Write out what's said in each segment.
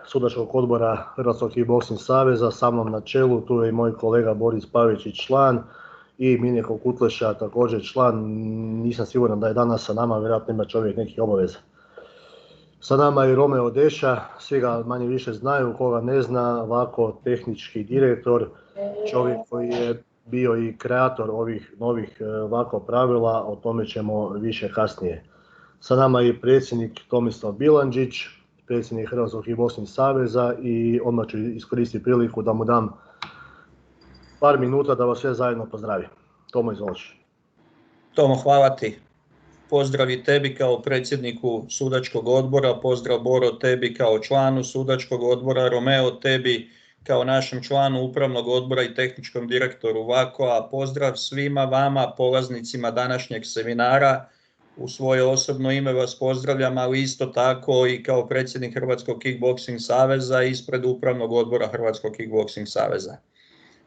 sudačkog odbora Hrvatskog kickboksing saveza, sa mnom na čelu, tu je i moj kolega Boris Pavičić, član, i Miljenko Kutleša, također član. Nisam siguran da je danas sa nama, vjerojatno ima čovjek nekih obaveza. Sa nama je Romeo Deša, svi ga manje više znaju, koga ne zna, ovako tehnički direktor, čovjek koji je bio i kreator ovih novih ovako pravila, o tome ćemo više kasnije. Sa nama je predsjednik Tomislav Bilandžić, predsjednik Hrvatskog kickboksing saveza, i odmah ću iskoristiti priliku da mu dam par minuta da vas sve zajedno pozdravim. Tomo, izvoliš. Tomo, hvala ti. Pozdrav i tebi kao predsjedniku sudačkog odbora, pozdrav Boro tebi kao članu sudačkog odbora, Romeo tebi kao našem članu upravnog odbora i tehničkom direktoru VAKO-a, pozdrav svima vama polaznicima današnjeg seminara. U svoje osobno ime vas pozdravljam, ali isto tako i kao predsjednik Hrvatskog kickboksing saveza ispred upravnog odbora Hrvatskog kickboksing saveza.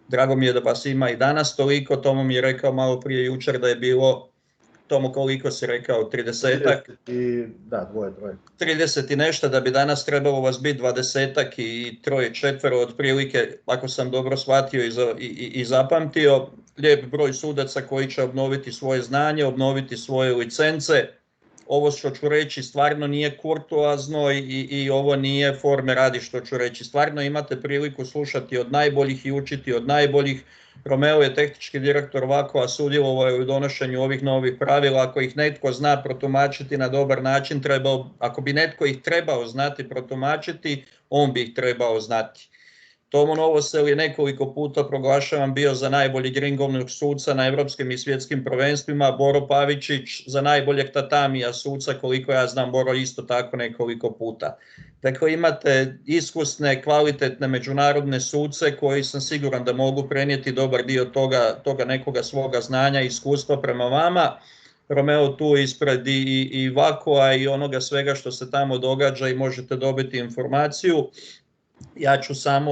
Drago mi je da vas ima i danas toliko. Tomo mi je rekao malo prije jučer da je bilo, Tomo, koliko si rekao, 30-ak? Da, dvoje. 30 i nešto, da bi danas trebalo vas biti 20-ak i 3-4 otprilike, ako sam dobro shvatio i zapamtio. Lijep broj sudaca koji će obnoviti svoje znanje, obnoviti svoje licence. Ovo što ću reći stvarno nije kurtoazno i ovo nije forme radi što ću reći. Stvarno imate priliku slušati od najboljih i učiti od najboljih. Romeo je tehnički direktor VAKO-a, sudjelovao je u donošenju ovih novih pravila. Ako ih netko zna protumačiti na dobar način, ako bi netko ih trebao znati protumačiti, on bi ih trebao znati. Tomo Novosel je nekoliko puta proglašavan bio za najboljeg ringovnog suca na europskim i svjetskim prvenstvima, Boro Pavičić za najboljeg tatamija suca, koliko ja znam, Boro isto tako nekoliko puta. Dakle, imate iskusne, kvalitetne međunarodne suce koji sam siguran da mogu prenijeti dobar dio toga nekoga svoga znanja i iskustva prema vama. Romeo tu ispred i VAKO-a i onoga svega što se tamo događa i možete dobiti informaciju. Ja ću samo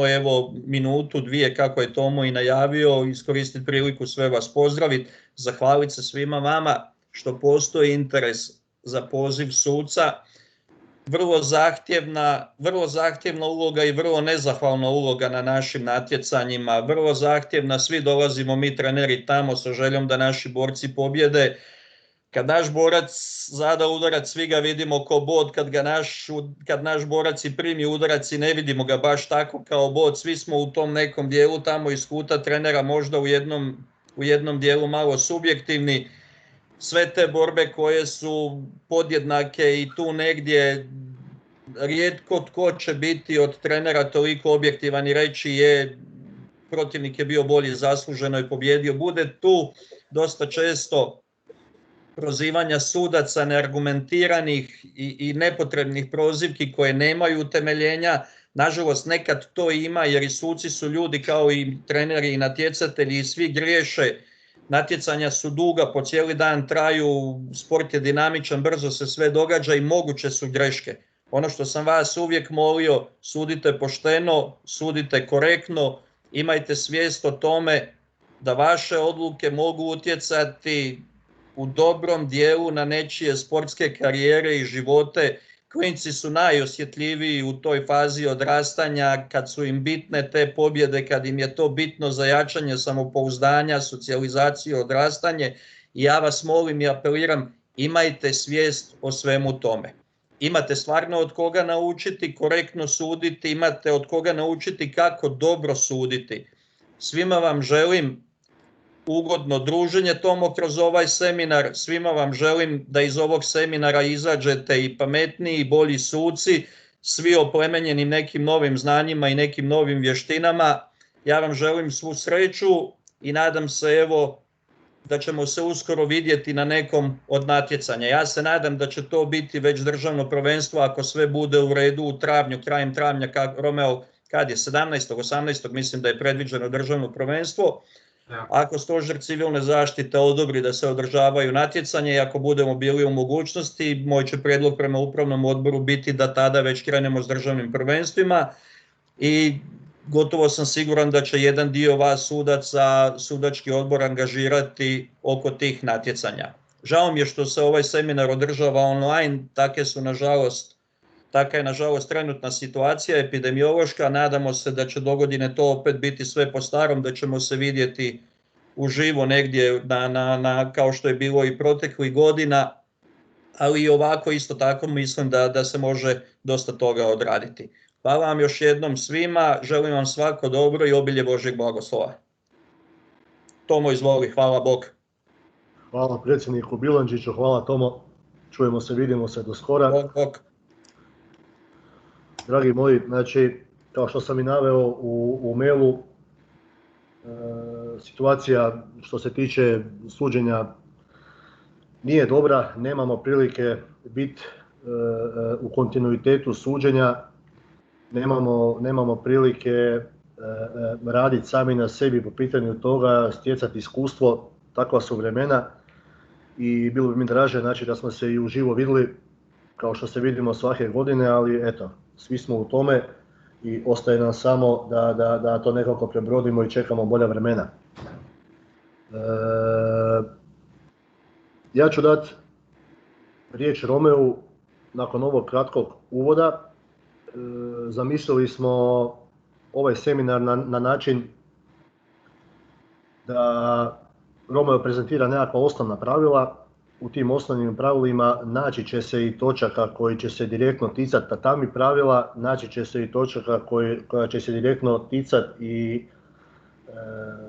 minutu, dvije, kako je Tomo i najavio, iskoristiti priliku sve vas pozdraviti, zahvaliti se svima vama što postoji interes za poziv suca. Vrlo zahtjevna uloga i vrlo nezahvalna uloga na našim natjecanjima, vrlo zahtjevna, svi dolazimo mi treneri tamo sa željom da naši borci pobjede. Kad naš borac zada udarac, svi ga vidimo kao bod, kad naš borac i primi udarac i ne vidimo ga baš tako kao bod, svi smo u tom nekom dijelu tamo iz kuta trenera možda u jednom dijelu malo subjektivni. Sve te borbe koje su podjednake i tu negdje rijetko tko će biti od trenera toliko objektivan i reći protivnik je bio bolji, zasluženo je pobjedio. Bude tu dosta često prozivanja sudaca, neargumentiranih i nepotrebnih prozivki koje nemaju utemeljenja. Nažalost, nekad to ima jer i suci su ljudi kao i treneri i natjecatelji i svi griješe. Natjecanja su duga, po cijeli dan traju, sport je dinamičan, brzo se sve događa i moguće su greške. Ono što sam vas uvijek molio, sudite pošteno, sudite korektno, imajte svijest o tome da vaše odluke mogu utjecati u dobrom dijelu na nečije sportske karijere i živote. Klinci su najosjetljiviji u toj fazi odrastanja, kad su im bitne te pobjede, kad im je to bitno za jačanje samopouzdanja, socijalizaciju, odrastanje. I ja vas molim i apeliram, imajte svijest o svemu tome. Imate stvarno od koga naučiti korektno suditi, imate od koga naučiti kako dobro suditi. Svima vam želim ugodno druženje, Tomo, kroz ovaj seminar. Svima vam želim da iz ovog seminara izađete i pametniji i bolji suci, svi oplemenjeni nekim novim znanjima i nekim novim vještinama. Ja vam želim svu sreću i nadam se da ćemo se uskoro vidjeti na nekom od natjecanja. Ja se nadam da će to biti već državno prvenstvo ako sve bude u redu u travnju, krajem travnja, Romeo, kad je 17. 18. mislim da je predviđeno državno prvenstvo. Ako stožer civilne zaštite odobri da se održavaju natjecanje i ako budemo bili u mogućnosti, moj će prijedlog prema upravnom odboru biti da tada već krenemo s državnim prvenstvima i gotovo sam siguran da će jedan dio vas sudaca sudački odbor angažirati oko tih natjecanja. Žao mi je što se ovaj seminar održava online, takve su nažalost Taka je nažalost trenutna situacija epidemiološka, nadamo se da će dogodine to opet biti sve po starom, da ćemo se vidjeti uživo negdje kao što je bilo i proteklih godina, ali i ovako isto tako mislim da se može dosta toga odraditi. Hvala vam još jednom svima, želim vam svako dobro i obilje Božjeg blagoslova. Tomo, izvoli, hvala Bog. Hvala predsjedniku Bilandžiću, hvala Tomo, čujemo se, vidimo se do skora. Bog. Dragi moji, znači, kao što sam i naveo u mailu, situacija što se tiče suđenja nije dobra, nemamo prilike biti u kontinuitetu suđenja, nemamo prilike raditi sami na sebi po pitanju toga, stjecati iskustvo, takva su vremena i bilo bi mi draže znači, da smo se i uživo vidjeli kao što se vidimo svake godine, ali eto, svi smo u tome i ostaje nam samo da to nekako prebrodimo i čekamo bolja vremena. Ja ću dati riječ Romeu nakon ovog kratkog uvoda. Zamislili smo ovaj seminar na način da Romeo prezentira nekakva osnovna pravila. U tim osnovnim pravilima naći će se i točaka koji će se direktno ticati tatami pravila, naći će se i točaka koja će se direktno ticati i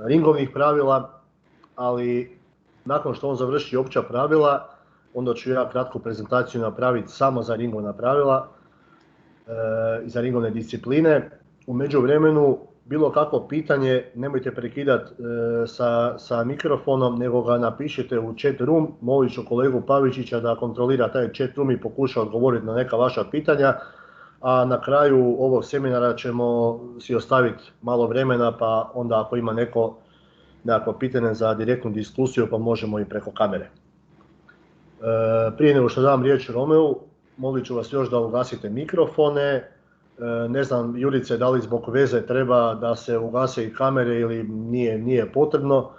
ringovnih pravila, ali nakon što on završi opća pravila, onda ću ja kratku prezentaciju napraviti samo za ringovna pravila i za ringovne discipline. U međuvremenu, bilo kakvo pitanje nemojte prekidati sa mikrofonom, nego ga napišite u chat room. Molit ću kolegu Pavičića da kontrolira taj chat room i pokuša odgovoriti na neka vaša pitanja. A na kraju ovog seminara ćemo si ostaviti malo vremena, pa onda ako ima nekako pitanje za direktnu diskusiju, pa možemo i preko kamere. Prije nego što dam riječ Romeu, molit ću vas još da ugasite mikrofone. Ne znam, Jurice, da li zbog veze treba da se ugase i kamere ili nije potrebno.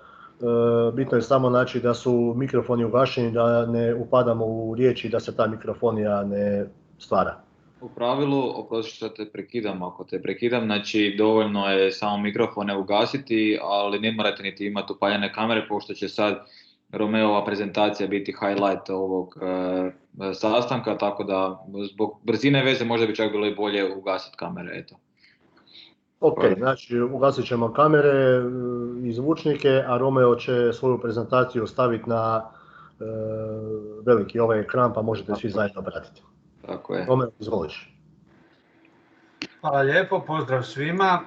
Bitno je samo znači da su mikrofoni ugašeni, da ne upadamo u riječ i da se ta mikrofonija ne stvara. U pravilu, oprosti što te prekidam, ako te prekidam, znači dovoljno je samo mikrofone ugasiti, ali ne morate niti imati upaljene kamere, pošto će sad Romeova prezentacija biti highlight ovog sastanka, tako da zbog brzine veze možda bi čak bilo i bolje ugasiti kamere, eto. Ok, znači ugasit ćemo kamere i zvučnike, a Romeo će svoju prezentaciju staviti na veliki ovaj ekran, pa možete svi zajedno pratiti. Tako je. Romeo, izvoliš. Hvala lijepo, pozdrav svima.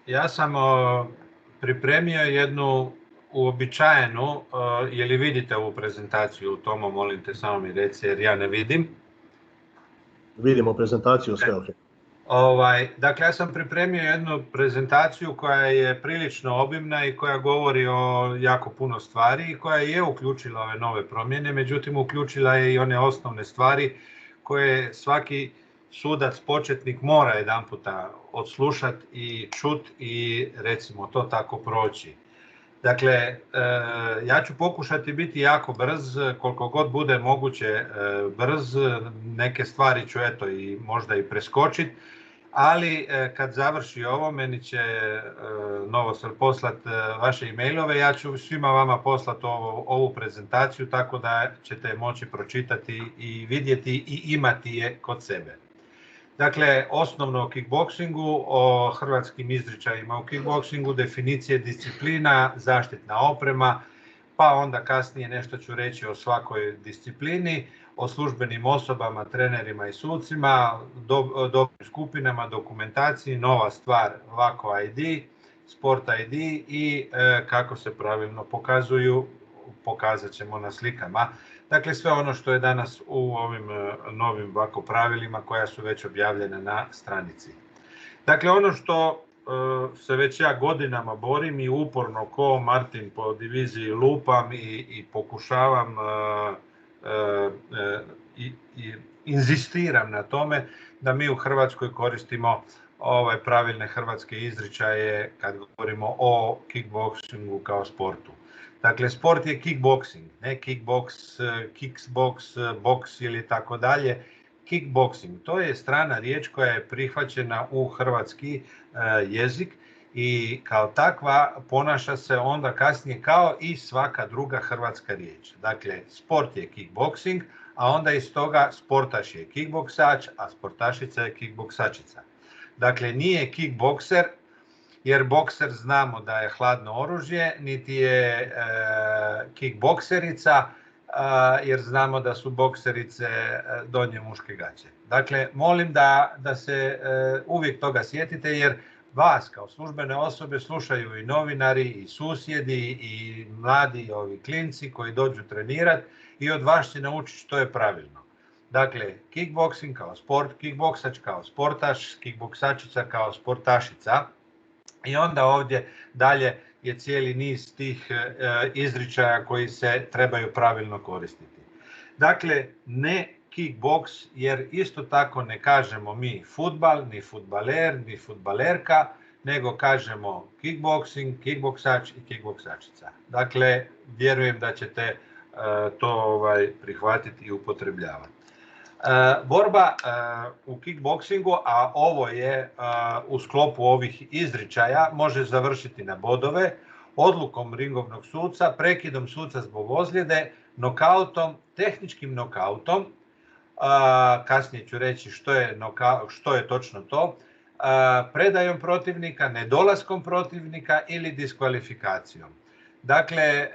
Ja sam pripremio jednu uobičajenu, je li vidite ovu prezentaciju, Tomo, molim te samo mi reci jer ja ne vidim. Vidimo prezentaciju, sve ok. Dakle, ja sam pripremio jednu prezentaciju koja je prilično obimna i koja govori o jako puno stvari i koja je uključila ove nove promjene, međutim uključila je i one osnovne stvari koje svaki sudac početnik mora jedanputa odslušati i čuti i recimo to tako proći. Dakle, ja ću pokušati biti jako brz, koliko god bude moguće brz, neke stvari ću eto i možda i preskočiti, ali kad završi ovo, meni će Novosel poslati vaše e-mailove, ja ću svima vama poslati ovu prezentaciju tako da ćete moći pročitati i vidjeti i imati je kod sebe. Dakle, osnovno o kickboksingu, o hrvatskim izričajima u kickboksingu, definicije disciplina, zaštitna oprema, pa onda kasnije nešto ću reći o svakoj disciplini, o službenim osobama, trenerima i sucima, dobrim skupinama, dokumentaciji, nova stvar Vako ID, Sport ID i kako se pravilno pokazuju, pokazat ćemo na slikama. Dakle, sve ono što je danas u ovim novim Vako pravilima koja su već objavljene na stranici. Dakle, ono što se već ja godinama borim i uporno ko Martin po diviziji lupam i pokušavam i inzistiram na tome da mi u Hrvatskoj koristimo pravilne hrvatske izričaje kad govorimo o kickboksingu kao sportu. Dakle, sport je kickboksing, ne kickboks, kickboks, boks ili tako dalje. kickboxing. To je strana riječ koja je prihvaćena u hrvatski jezik i kao takva ponaša se onda kasnije kao i svaka druga hrvatska riječ. Dakle, sport je kickboxing, a onda iz toga sportaš je kickboksač, a sportašica je kickboksačica. Dakle, nije kickbokser, jer bokser znamo da je hladno oružje, niti je kickbokserica, jer znamo da su bokserice donje muške gaće. Dakle, molim da se uvijek toga sjetite, jer vas kao službene osobe slušaju i novinari, i susjedi, i mladi ovi klinci koji dođu trenirati i od vas će naučiti što je pravilno. Dakle, kickboxing kao sport, kickboksač kao sportaš, kickboksačica kao sportašica. I onda ovdje dalje je cijeli niz tih izričaja koji se trebaju pravilno koristiti. Dakle, ne kickboks, jer isto tako ne kažemo mi fudbal, ni fudbaler, ni fudbalerka, nego kažemo kickboxing, kickboksač i kickboksačica. Dakle, vjerujem da ćete to prihvatiti i upotrebljavati. Borba u kickboksingu, a ovo je u sklopu ovih izričaja, može završiti na bodove, odlukom ringovnog suca, prekidom suca zbog ozljede, nokautom, tehničkim nokautom, kasnije ću reći što je točno to, predajom protivnika, nedolaskom protivnika ili diskvalifikacijom. Dakle,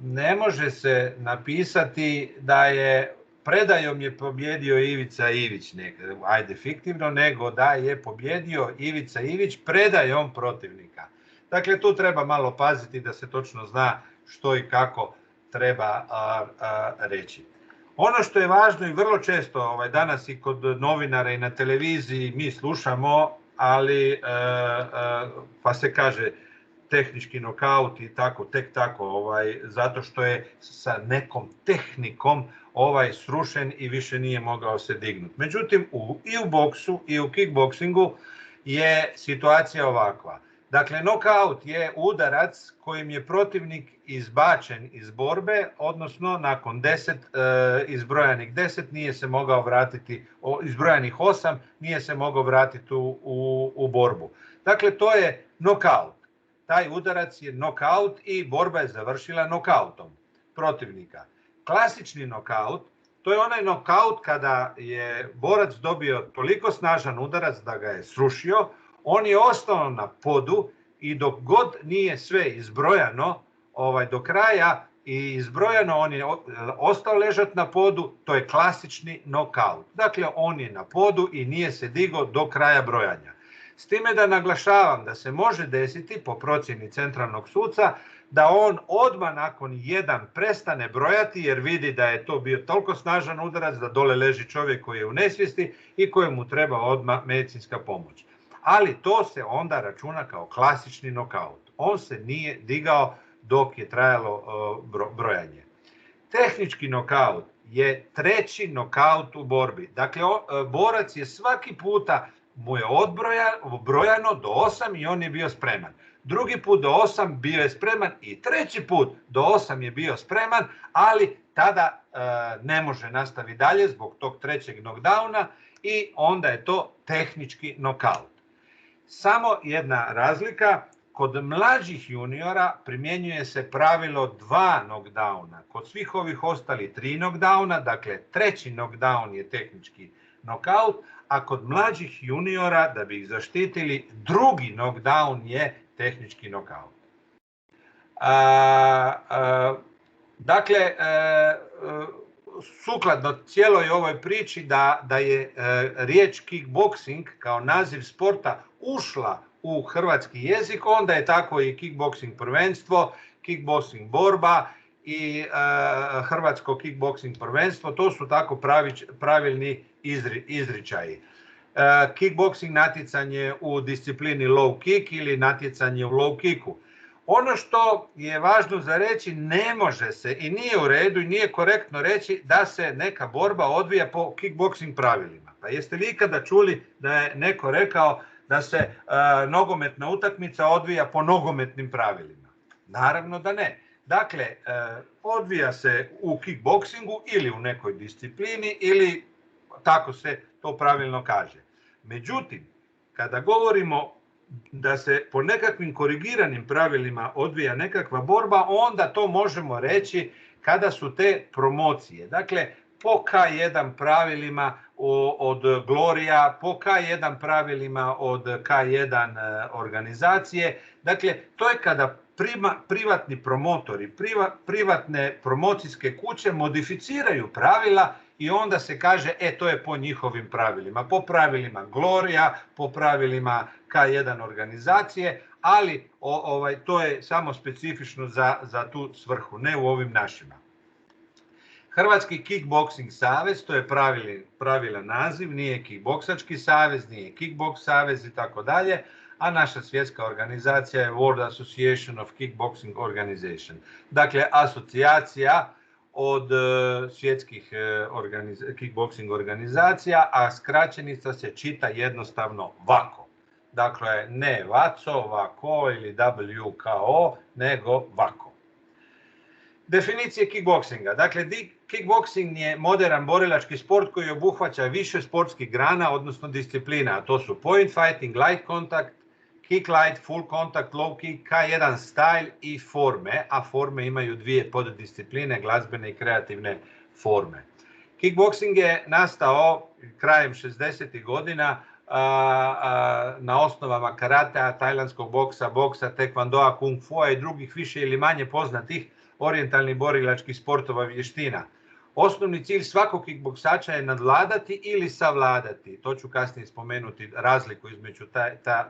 ne može se napisati da je predajom je pobjedio Ivica Ivić, ajde fiktivno, nego da je pobjedio Ivica Ivić predajom protivnika. Dakle, tu treba malo paziti da se točno zna što i kako treba reći. Ono što je važno i vrlo često danas i kod novinara i na televiziji mi slušamo, ali pa se kaže tehnički nokaut i tako, tek tako, zato što je sa nekom tehnikom srušen i više nije mogao se dignuti. Međutim, i u boksu i u kickboksingu je situacija ovakva. Dakle, nokaut je udarac kojim je protivnik izbačen iz borbe, odnosno nakon izbrojanih 10 nije se mogao vratiti, izbrojanih 8 nije se mogao vratiti u borbu. Dakle, to je nokaut. Taj udarac je nokaut i borba je završila nokautom protivnika. Klasični nokaut, to je onaj nokaut kada je borac dobio toliko snažan udarac da ga je srušio, on je ostao na podu i dok god nije sve izbrojano do kraja i izbrojano, on je ostao ležati na podu, to je klasični nokaut. Dakle, on je na podu i nije se digao do kraja brojanja. S time da naglašavam da se može desiti, po procjeni centralnog suca, da on odmah nakon 1 prestane brojati jer vidi da je to bio toliko snažan udarac da dole leži čovjek koji je u nesvijesti i kojemu treba odmah medicinska pomoć. Ali to se onda računa kao klasični nokaut. On se nije digao dok je trajalo brojanje. Tehnički nokaut je treći nokaut u borbi. Dakle, borac je svaki puta mu je odbrojano do 8 i on je bio spreman. Drugi put do 8 bio je spreman i treći put do 8 je bio spreman, ali tada ne može nastaviti dalje zbog tog trećeg knockdowna i onda je to tehnički nokaut. Samo jedna razlika, kod mlađih juniora primjenjuje se pravilo 2 knockdowna, kod svih ovih ostali 3 knockdowna, dakle treći knockdown je tehnički nokaut, a kod mlađih juniora, da bi ih zaštitili, drugi knockdown je tehnički nokaut. Dakle, sukladno cijeloj ovoj priči da je riječ kickboxing kao naziv sporta ušla u hrvatski jezik, onda je tako i kickboxing prvenstvo, kickboxing borba i hrvatsko kickboxing prvenstvo, to su tako pravilni izričaji. Kickboxing natjecanje u disciplini low kick ili natjecanje u low kicku. Ono što je važno za reći, ne može se i nije u redu i nije korektno reći da se neka borba odvija po kickboxing pravilima. Pa jeste li ikada čuli da je neko rekao da se nogometna utakmica odvija po nogometnim pravilima? Naravno da ne. Dakle, odvija se u kickboksingu ili u nekoj disciplini ili tako se to pravilno kaže. Međutim, kada govorimo da se po nekakvim korigiranim pravilima odvija nekakva borba, onda to možemo reći kada su te promocije. Dakle, po K1 pravilima od Gloria, po K1 pravilima od K1 organizacije. Dakle, to je kada privatni promotori, privatne promocijske kuće modificiraju pravila i onda se kaže, to je po njihovim pravilima. Po pravilima Gloria, po pravilima K1 organizacije, ali to je samo specifično za tu svrhu, ne u ovim našima. Hrvatski kickboksing savez, to je pravilan naziv, nije kickboksački savez, nije kickboks savez i tako dalje, a naša svjetska organizacija je World Association of Kickboxing Organization. Dakle, asocijacija od svjetskih kickboksing organizacija, a skraćenica se čita jednostavno VAKO. Dakle, ne VACO, VAKO ili WKO, nego VAKO. Definicije kickboksinga. Dakle, kickboksing je moderan borilački sport koji obuhvaća više sportskih grana, odnosno disciplina, a to su point fighting, light contact, kick light, full contact, low kick, K1 style i forme, a forme imaju dvije poddiscipline, glazbene i kreativne forme. Kickboksing je nastao krajem 60. godina na osnovama karatea, tajlandskog boksa, taekwondoa, kung fua i drugih više ili manje poznatih orijentalnih borilačkih sportova vještina. Osnovni cilj svakog kickboksača je nadvladati ili savladati. To ću kasnije spomenuti razliku između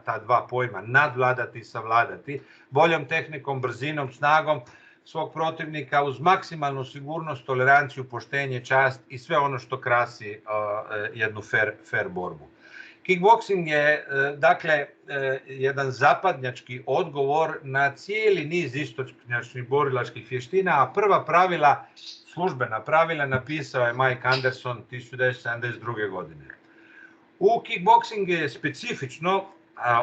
ta dva pojma, nadvladati i savladati, boljom tehnikom, brzinom, snagom svog protivnika uz maksimalnu sigurnost, toleranciju, poštenje, čast i sve ono što krasi jednu fair borbu. Kickboksing je dakle jedan zapadnjački odgovor na cijeli niz istočnjačkih borilačkih vještina, a prva pravila, službena pravila, napisao je Mike Anderson 1972. godine. U kickboksingu je specifično,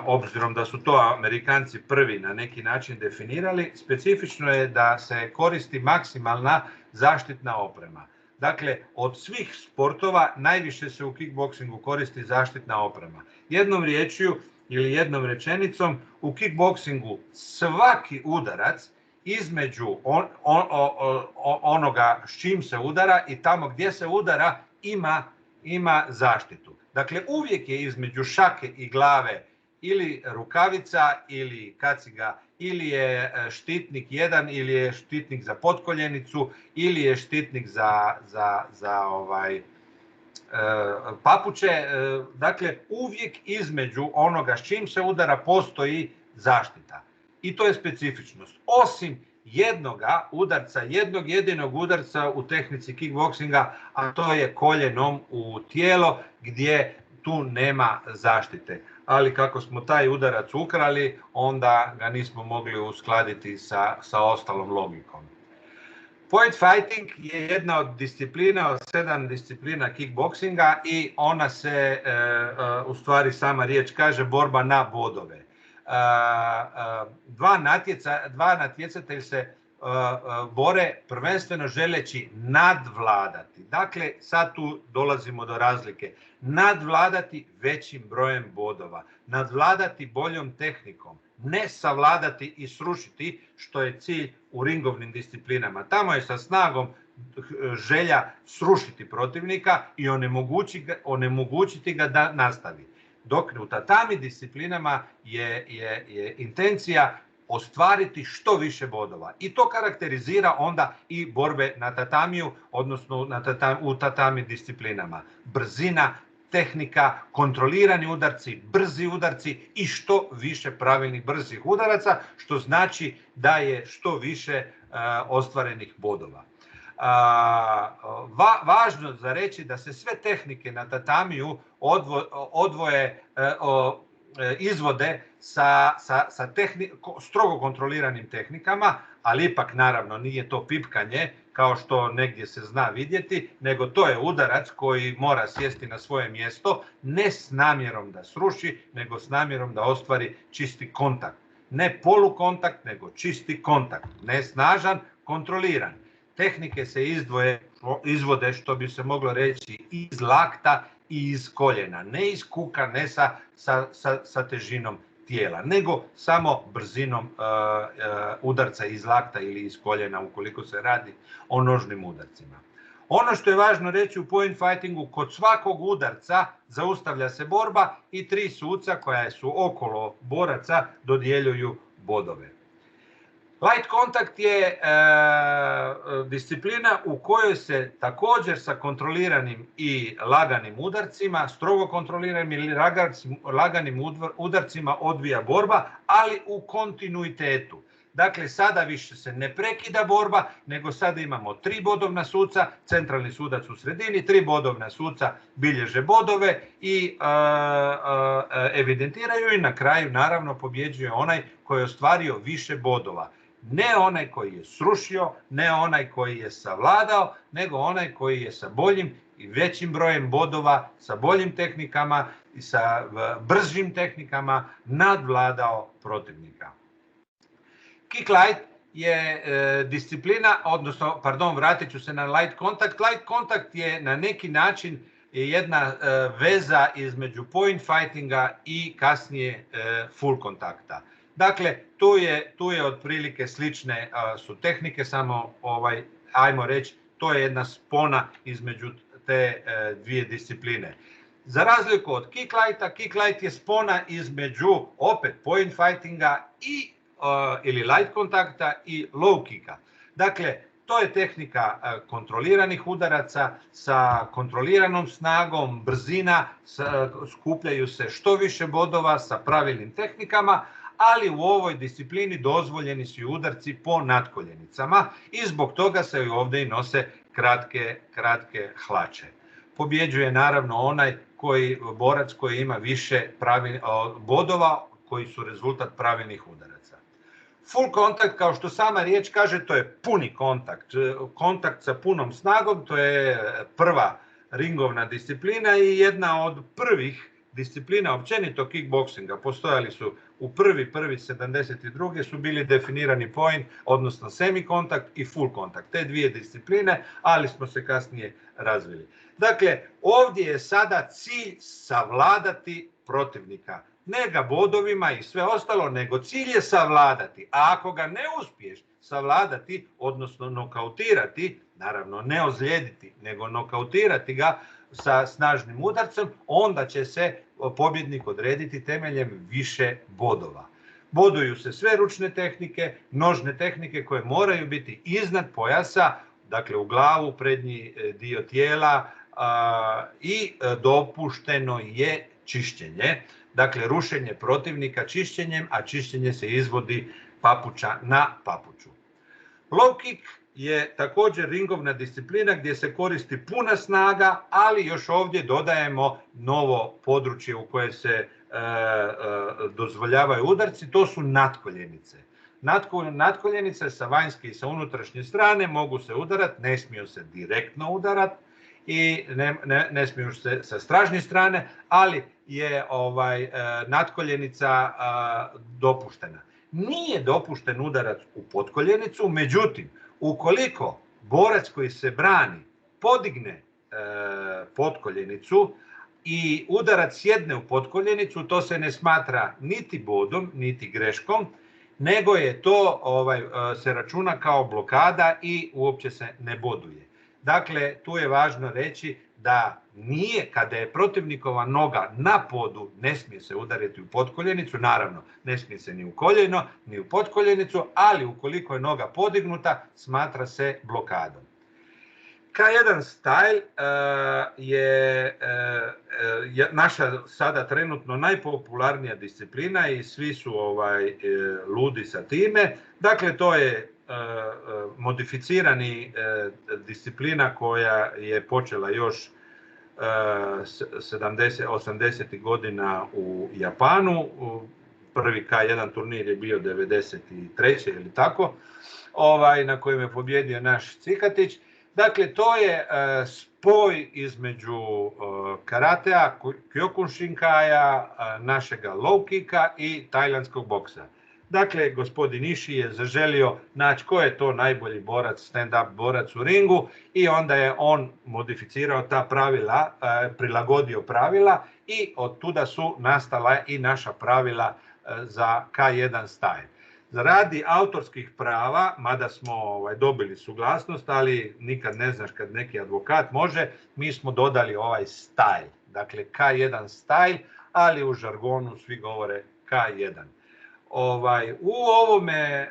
obzirom da su to Amerikanci prvi na neki način definirali, specifično je da se koristi maksimalna zaštitna oprema. Dakle, od svih sportova najviše se u kickboksingu koristi zaštitna oprema. Jednom riječju ili jednom rečenicom, u kickboksingu svaki udarac između onoga s čim se udara i tamo gdje se udara ima zaštitu. Dakle, uvijek je između šake i glave ili rukavica ili kaciga, ili je štitnik jedan, ili je štitnik za potkoljenicu, ili je štitnik za papuče. Dakle, uvijek između onoga s čim se udara postoji zaštita. I to je specifičnost. Osim jednoga udarca, jednog jedinog udarca u tehnici kickboksinga, a to je koljenom u tijelo gdje tu nema zaštite. Ali kako smo taj udarac ukrali, onda ga nismo mogli uskladiti sa ostalom logikom. Point fighting je jedna od disciplina, od 7 disciplina kickboksinga i ona se, u stvari sama riječ kaže, borba na bodove. Dva natjecatelja se bore prvenstveno želeći nadvladati. Dakle, sad tu dolazimo do razlike. Nadvladati većim brojem bodova, nadvladati boljom tehnikom, ne savladati i srušiti, što je cilj u ringovnim disciplinama. Tamo je sa snagom želja srušiti protivnika i onemogućiti ga da nastavi. Dok u tatami disciplinama je intencija ostvariti što više bodova. I to karakterizira onda i borbe na tatamiju, odnosno u tatami disciplinama. Brzina, tehnika, kontrolirani udarci, brzi udarci i što više pravilnih brzih udaraca, što znači da je što više ostvarenih bodova. Važno za reći da se sve tehnike na tatamiju izvode sa strogo kontroliranim tehnikama, ali ipak naravno nije to pipkanje kao što negdje se zna vidjeti, nego to je udarac koji mora sjesti na svoje mjesto, ne s namjerom da sruši, nego s namjerom da ostvari čisti kontakt. Ne polukontakt, nego čisti kontakt. Ne snažan, kontroliran. Tehnike se izvode, što bi se moglo reći, iz lakta i iz koljena. Ne iz kuka, ne sa težinom tijela, nego samo brzinom udarca iz lakta ili iz koljena ukoliko se radi o nožnim udarcima. Ono što je važno reći u point fightingu, kod svakog udarca zaustavlja se borba i 3 suca koja su okolo boraca dodjeljuju bodove. Light contact je disciplina u kojoj se također sa kontroliranim i laganim udarcima, strogo kontroliranim ili laganim udarcima odvija borba, ali u kontinuitetu. Dakle, sada više se ne prekida borba, nego sada imamo 3 bodovna suca, centralni sudac u sredini, 3 bodovna suca bilježe bodove i evidentiraju i na kraju naravno pobjeđuje onaj koji je ostvario više bodova. Ne onaj koji je srušio, ne onaj koji je savladao, nego onaj koji je sa boljim i većim brojem bodova, sa boljim tehnikama i sa bržim tehnikama nadvladao protivnika. Kick light je disciplina, odnosno, vratit ću se na light contact. Light contact je na neki način jedna veza između point fightinga i kasnije full kontakta. Dakle, tu je otprilike slične su tehnike, samo ajmo reći, to je jedna spona između te dvije discipline. Za razliku od kick light je spona između opet point fightinga ili light kontakta i low kicka. Dakle, to je tehnika kontroliranih udaraca sa kontroliranom snagom, brzina, skupljaju se što više bodova sa pravilnim tehnikama, ali u ovoj disciplini dozvoljeni su i udarci po natkoljenicama i zbog toga se ovdje i nose kratke hlače. Pobjeđuje naravno onaj borac koji ima više bodova koji su rezultat pravilnih udaraca. Full kontakt, kao što sama riječ kaže, to je puni kontakt. Kontakt sa punom snagom, to je prva ringovna disciplina i jedna od prvih disciplina općenito kickboksinga. Postojali su u prvi 72. su bili definirani point, odnosno semi-kontakt i full kontakt. Te dvije discipline, ali smo se kasnije razvili. Dakle, ovdje je sada cilj savladati protivnika. Ne ga bodovima i sve ostalo, nego cilj je savladati. A ako ga ne uspiješ savladati, odnosno nokautirati, naravno ne ozlijediti, nego nokautirati ga sa snažnim udarcem, onda će se pobjednik odrediti temeljem više bodova. Boduju se sve ručne tehnike, nožne tehnike koje moraju biti iznad pojasa, dakle u glavu, prednji dio tijela i dopušteno je čišćenje. Dakle, rušenje protivnika čišćenjem, a čišćenje se izvodi papuča na papuču. Low kick je također ringovna disciplina gdje se koristi puna snaga, ali još ovdje dodajemo novo područje u koje se dozvoljavaju udarci, to su natkoljenice. Natkoljenice sa vanjske i sa unutrašnje strane mogu se udarati, ne smiju se direktno udarati i ne smiju se sa stražnje strane, ali je natkoljenica dopuštena. Nije dopušten udarac u potkoljenicu, međutim, ukoliko borac koji se brani podigne potkoljenicu i udarac sjedne u potkoljenicu, to se ne smatra niti bodom, niti greškom, nego je to se računa kao blokada i uopće se ne boduje. Dakle, tu je važno reći da nije, kada je protivnikova noga na podu, ne smije se udariti u potkoljenicu, naravno, ne smije se ni u koljeno, ni u potkoljenicu, ali ukoliko je noga podignuta, smatra se blokadom. K1 style je naša sada trenutno najpopularnija disciplina i svi su ludi sa time. Dakle, to je modificirani disciplina koja je počela još 80. godina u Japanu. Prvi K1 turnir je bio 93. ili tako, na kojem je pobjedio naš Cikatić. Dakle, to je spoj između karatea, Kyokushinkaja, našega low kicka i tajlandskog boksa. Dakle, gospodin Iši je zaželio naći ko je to najbolji borac, stand-up borac u ringu i onda je on modificirao ta pravila, prilagodio pravila i od tuda su nastala i naša pravila za K1 style. Radi autorskih prava, mada smo dobili suglasnost, ali nikad ne znaš kad neki advokat može, mi smo dodali ovaj style, dakle K1 style, ali u žargonu svi govore K1. U ovome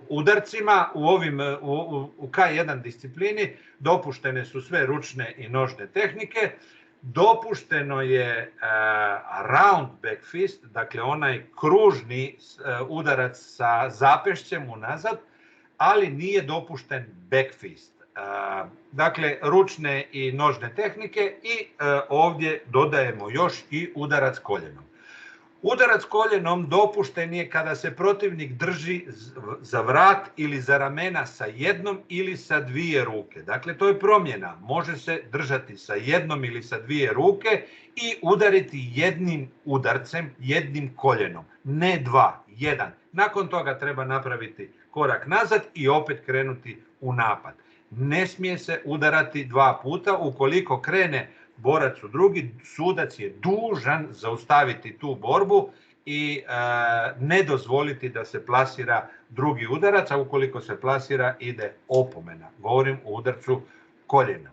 udarcima, u K1 disciplini dopuštene su sve ručne i nožne tehnike, dopušteno je round back fist, dakle onaj kružni udarac sa zapešćem unazad, ali nije dopušten back fist. Dakle, ručne i nožne tehnike i ovdje dodajemo još i udarac koljenom. Udarac koljenom dopušten je kada se protivnik drži za vrat ili za ramena sa jednom ili sa dvije ruke. Dakle, to je promjena. Može se držati sa jednom ili sa dvije ruke i udariti jednim udarcem, jednim koljenom. Ne dva, jedan. Nakon toga treba napraviti korak nazad i opet krenuti u napad. Ne smije se udarati dva puta. Ukoliko krene borac u drugi, sudac je dužan zaustaviti tu borbu i ne dozvoliti da se plasira drugi udarac, a ukoliko se plasira ide opomena. Govorim o udarcu koljenom.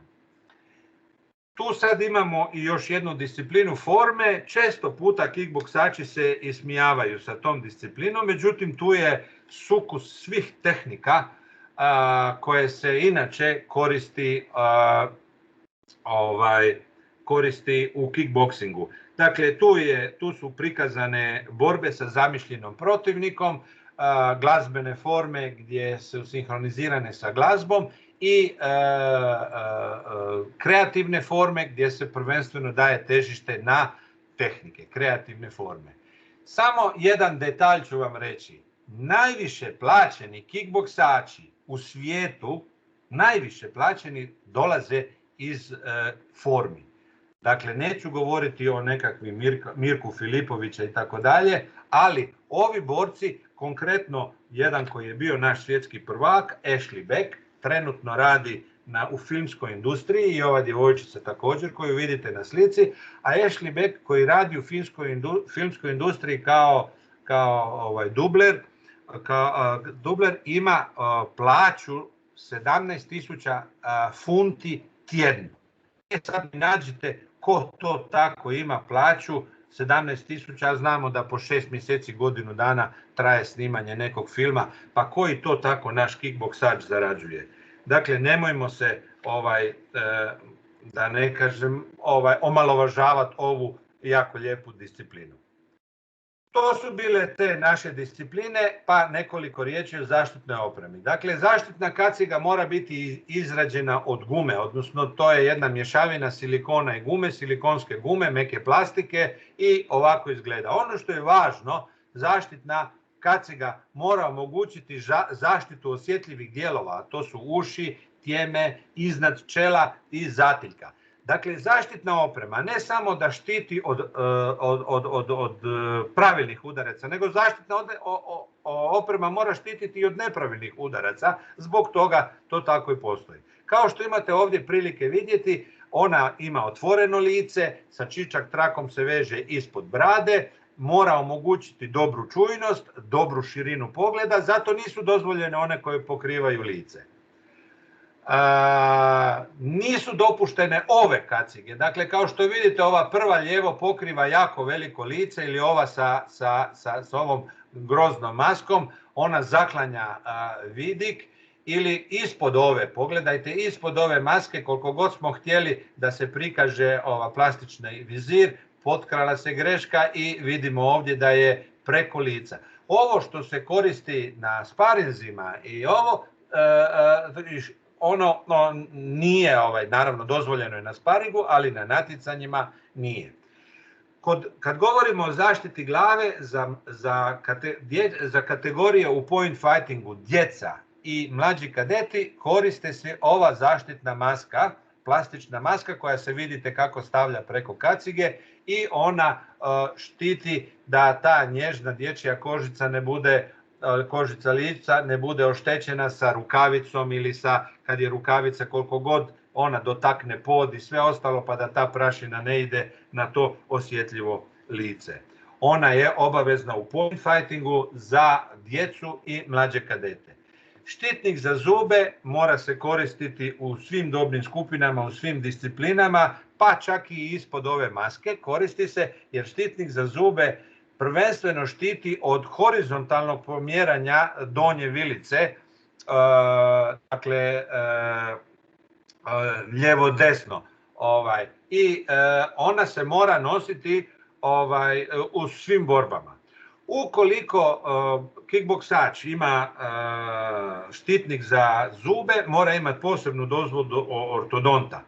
Tu sad imamo i još jednu disciplinu forme. Često puta kickboksači se ismijavaju sa tom disciplinom, međutim tu je sukus svih tehnika koje se inače koristi u kickboksingu. Dakle, tu su prikazane borbe sa zamišljenom protivnikom, glazbene forme gdje su sinhronizirane sa glazbom i kreativne forme gdje se prvenstveno daje težište na tehnike, kreativne forme. Samo jedan detalj ću vam reći. Najviše plaćeni kickboksači u svijetu, najviše plaćeni dolaze iz formi. Dakle, neću govoriti o nekakvim Mirku Filipovića i tako dalje, ali ovi borci, konkretno jedan koji je bio naš svjetski prvak, Ashley Beck, trenutno radi u filmskoj industriji i ova djevojčica također koju vidite na slici, a Ashley Beck koji radi u filmskoj industriji kao dubler ima plaću 17.000 funti tjedno. Sad mi nađite ko to tako ima plaću 17.000, znamo da po 6 mjeseci, godinu dana traje snimanje nekog filma, pa koji to tako naš kickboksač zarađuje. Dakle, nemojmo se, da ne kažem, omalovažavati ovu jako lijepu disciplinu. To su bile te naše discipline, pa nekoliko riječi o zaštitnoj opremi. Dakle, zaštitna kaciga mora biti izrađena od gume, odnosno to je jedna mješavina silikona i gume, silikonske gume, meke plastike i ovako izgleda. Ono što je važno, zaštitna kaciga mora omogućiti zaštitu osjetljivih dijelova, a to su uši, tjeme, iznad čela i zatiljka. Dakle, zaštitna oprema ne samo da štiti od pravilnih udaraca, nego zaštitna oprema mora štititi i od nepravilnih udaraca, zbog toga to tako i postoji. Kao što imate ovdje prilike vidjeti, ona ima otvoreno lice, sa čičak trakom se veže ispod brade, mora omogućiti dobru čujnost, dobru širinu pogleda, zato nisu dozvoljene one koje pokrivaju lice. Nisu dopuštene ove kacige. Dakle, kao što vidite, ova prva lijevo pokriva jako veliko lice ili ova sa ovom groznom maskom, ona zaklanja vidik, ili ispod ove, pogledajte, ispod ove maske, koliko god smo htjeli da se prikaže plastični vizir, potkrala se greška i vidimo ovdje da je preko lica. Ovo što se koristi na sparinzima i ono nije, naravno dozvoljeno je na sparingu, ali na natjecanjima nije. Kad govorimo o zaštiti glave za kategorije u point fightingu, djeca i mlađi kadeti, koriste se ova zaštitna maska plastična maska koja se vidite kako stavlja preko kacige i ona štiti da ta nježna dječja kožica ne bude, kožica lica ne bude oštećena sa rukavicom ili sa, kad je rukavica koliko god ona dotakne pod i sve ostalo pa da ta prašina ne ide na to osjetljivo lice. Ona je obavezna u point fightingu za djecu i mlađe kadete. Štitnik za zube mora se koristiti u svim dobnim skupinama, u svim disciplinama, pa čak i ispod ove maske koristi se jer štitnik za zube prvenstveno štiti od horizontalnog pomjeranja donje vilice, dakle lijevo-desno. I ona se mora nositi u svim borbama. Ukoliko kickboksač ima štitnik za zube, mora imati posebnu dozvolu ortodonta.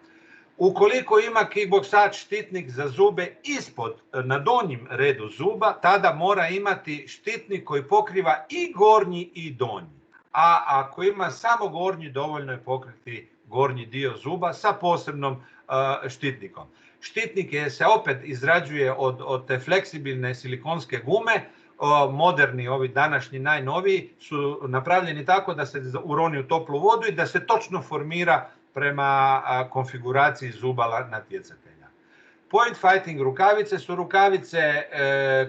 Ukoliko ima kickboksač štitnik za zube ispod, na donjim redu zuba, tada mora imati štitnik koji pokriva i gornji i donji. A ako ima samo gornji, dovoljno je pokriti gornji dio zuba sa posebnom štitnikom. Štitnik se opet izrađuje od te fleksibilne silikonske gume. Moderni, ovi današnji najnoviji su napravljeni tako da se uroni u toplu vodu i da se točno formira prema konfiguraciji zuba natjecatelja. Point fighting rukavice su rukavice